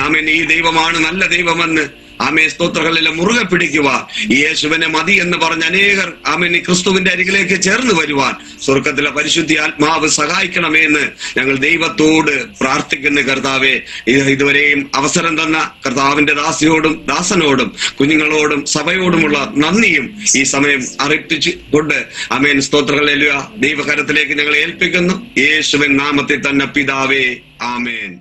ആമേൻ ഈ ദൈവമാണ് നല്ല ദൈവമെന്ന് ആമേ സ്തോത്രങ്ങളിലെ മുറുകെ പിടിക്കുക. യേശുവിനെ മതി എന്ന് പറഞ്ഞ അനേകർ ആമേൻ ക്രിസ്തുവിന്റെ അരികിലേക്ക് ചേർന്ന് വരുവാൻ സ്വർഗത്തിലെ പരിശുദ്ധി ആത്മാവ് സഹായിക്കണമേ എന്ന് ഞങ്ങൾ ദൈവത്തോട് പ്രാർത്ഥിക്കുന്ന കർത്താവെ. ഇതുവരെയും അവസരം തന്ന കർത്താവിന്റെ ദാസിയോടും ദാസനോടും കുഞ്ഞുങ്ങളോടും സഭയോടുമുള്ള നന്ദിയും ഈ സമയം അറിയിപ്പിച്ചു കൊണ്ട് ആമേൻ സ്തോത്രങ്ങളിലെ ദൈവകരത്തിലേക്ക് ഞങ്ങൾ ഏൽപ്പിക്കുന്നു. യേശുവിൻ നാമത്തിൽ തന്നെ പിതാവേ, ആമേൻ.